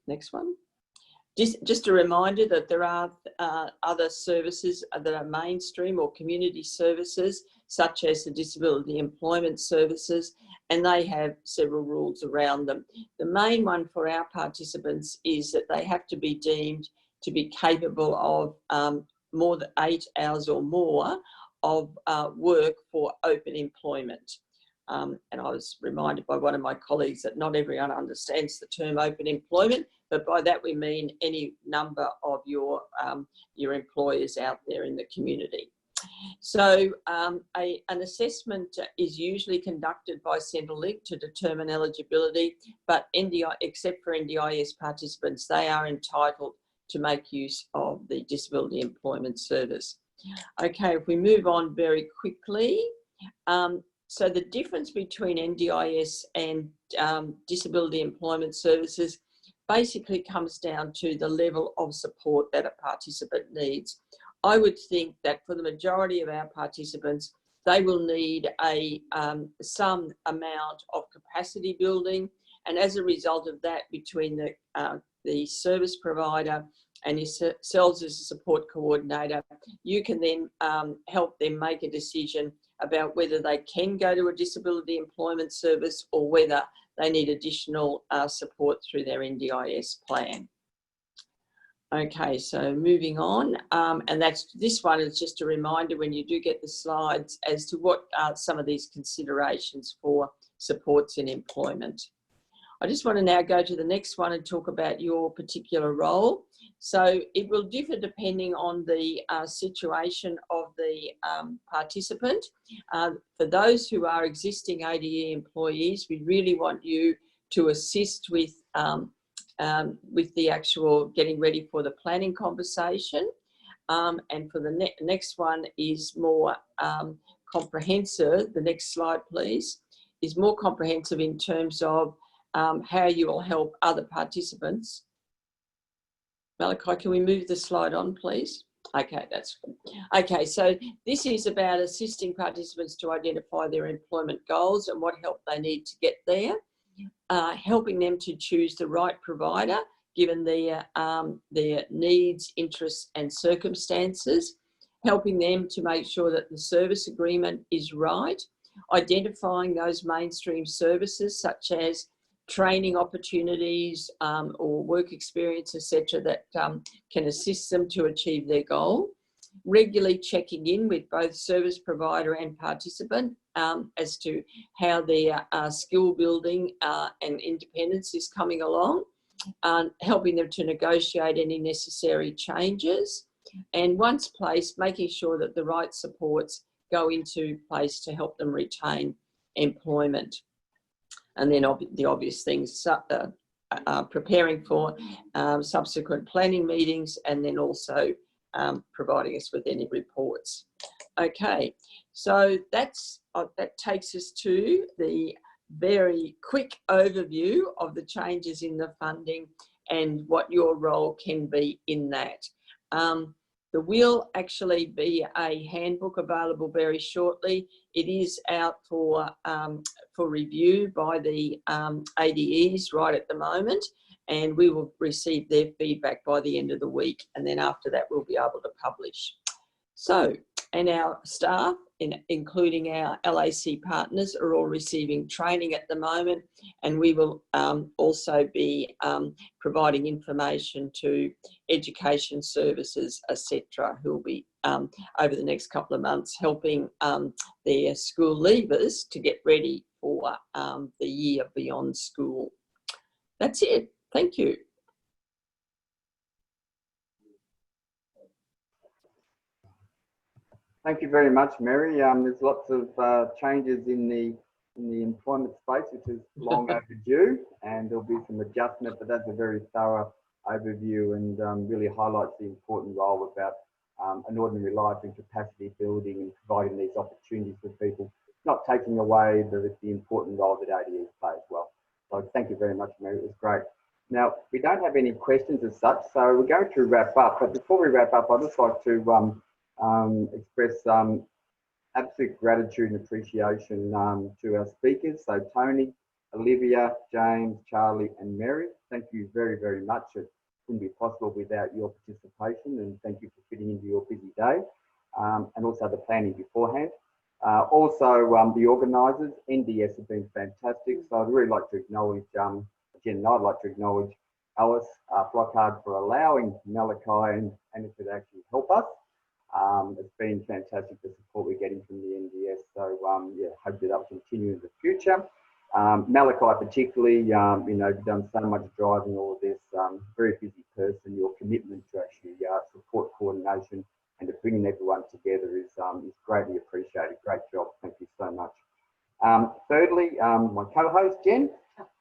next one. Just a reminder that there are other services that are mainstream or community services, such as the disability employment services, and they have several rules around them. The main one for our participants is that they have to be deemed to be capable of more than 8 hours or more of work for open employment. And I was reminded by one of my colleagues that not everyone understands the term open employment, but by that we mean any number of your employers out there in the community. So an assessment is usually conducted by Centrelink to determine eligibility, but except for NDIS participants, they are entitled to make use of the Disability Employment Service. Okay, if we move on very quickly. So the difference between NDIS and Disability Employment Services basically comes down to the level of support that a participant needs. I would think that for the majority of our participants, they will need some amount of capacity building, and as a result of that, between the service provider and yourselves as a support coordinator, you can then help them make a decision about whether they can go to a disability employment service or whether they need additional support through their NDIS plan. Okay, so moving on, and this one is just a reminder when you do get the slides as to what are some of these considerations for supports in employment. I just want to now go to the next one and talk about your particular role. So it will differ depending on the situation of the participant. For those who are existing ADE employees, we really want you to assist with the actual getting ready for the planning conversation. And for the next one is more comprehensive. The next slide, please, is more comprehensive in terms of how you will help other participants. Malachi, can we move the slide on, please? Okay, that's good. Okay, so this is about assisting participants to identify their employment goals and what help they need to get there, helping them to choose the right provider given their needs, interests and circumstances, helping them to make sure that the service agreement is right, identifying those mainstream services such as training opportunities or work experience, etc., that can assist them to achieve their goal. Regularly checking in with both service provider and participant as to how their skill building and independence is coming along, helping them to negotiate any necessary changes, and once placed, making sure that the right supports go into place to help them retain employment. And then the obvious things, preparing for subsequent planning meetings, and then also providing us with any reports. Okay, so that takes us to the very quick overview of the changes in the funding and what your role can be in that. There will actually be a handbook available very shortly. It is out for review by the ADEs right at the moment, and we will receive their feedback by the end of the week, and then after that we'll be able to publish. So, and our staff, including our LAC partners, are all receiving training at the moment, and we will also be providing information to education services, etc., who will be over the next couple of months helping their school leavers to get ready for the year beyond school. That's it. Thank you. Thank you very much, Mary. There's lots of changes in the employment space, which is long overdue, and there'll be some adjustment, but that's a very thorough overview and really highlights the important role about an ordinary life and capacity building and providing these opportunities for people, not taking away the important role that ADEs play as well. So thank you very much, Mary. It was great. Now, we don't have any questions as such, so we're going to wrap up. But before we wrap up, I'd just like to express absolute gratitude and appreciation to our speakers. So Toni, Olivia, James, Charley and Mary, thank you very, very much. It wouldn't be possible without your participation, and thank you for fitting into your busy day, and also the planning beforehand. Also, the organisers, NDS, have been fantastic. So I'd really like to acknowledge Jen, and I'd like to acknowledge Alice Flockhart for allowing Malachi and Annika to actually help us. It's been fantastic, the support we're getting from the NDS. So yeah, hopefully that will continue in the future. Malachi particularly, you know, you've done so much driving all of this, very busy person. Your commitment to actually support coordination and to bringing everyone together is greatly appreciated. Great job, thank you so much. Thirdly, my co-host Jen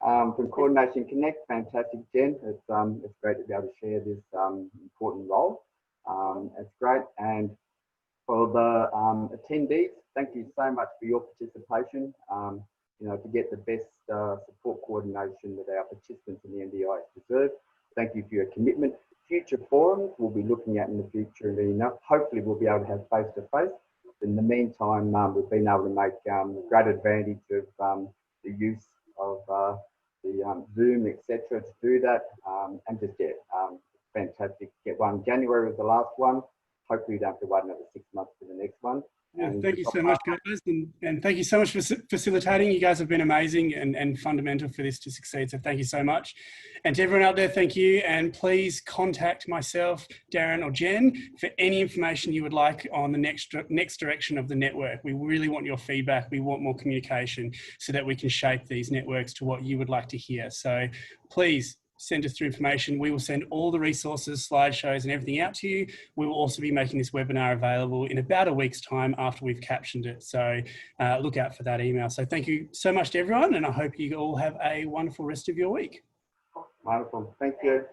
from Coordination Connect, fantastic Jen. It's great to be able to share this important role. It's great. And for the attendees, thank you so much for your participation. You know, to get the best support coordination that our participants in the NDIS deserve. Thank you for your commitment. Future forums we'll be looking at in the future, and hopefully we'll be able to have face-to-face. In the meantime, we've been able to make great advantage of the use of the Zoom, etc. to do that, and just fantastic. Get one. January was the last one. Hopefully, we don't have to wait another 6 months for the next one. Yeah, thank you so much, guys, and thank you so much for facilitating. You guys have been amazing and fundamental for this to succeed, so thank you so much. And to everyone out there, thank you, and please contact myself, Darren or Jen for any information you would like on the next direction of the network. We really want your feedback. We want more communication so that we can shape these networks to what you would like to hear. So please send us through information. We will send all the resources, slideshows and everything out to you. We will also be making this webinar available in about a week's time after we've captioned it. So look out for that email. So thank you so much to everyone, and I hope you all have a wonderful rest of your week. Wonderful. Thank you.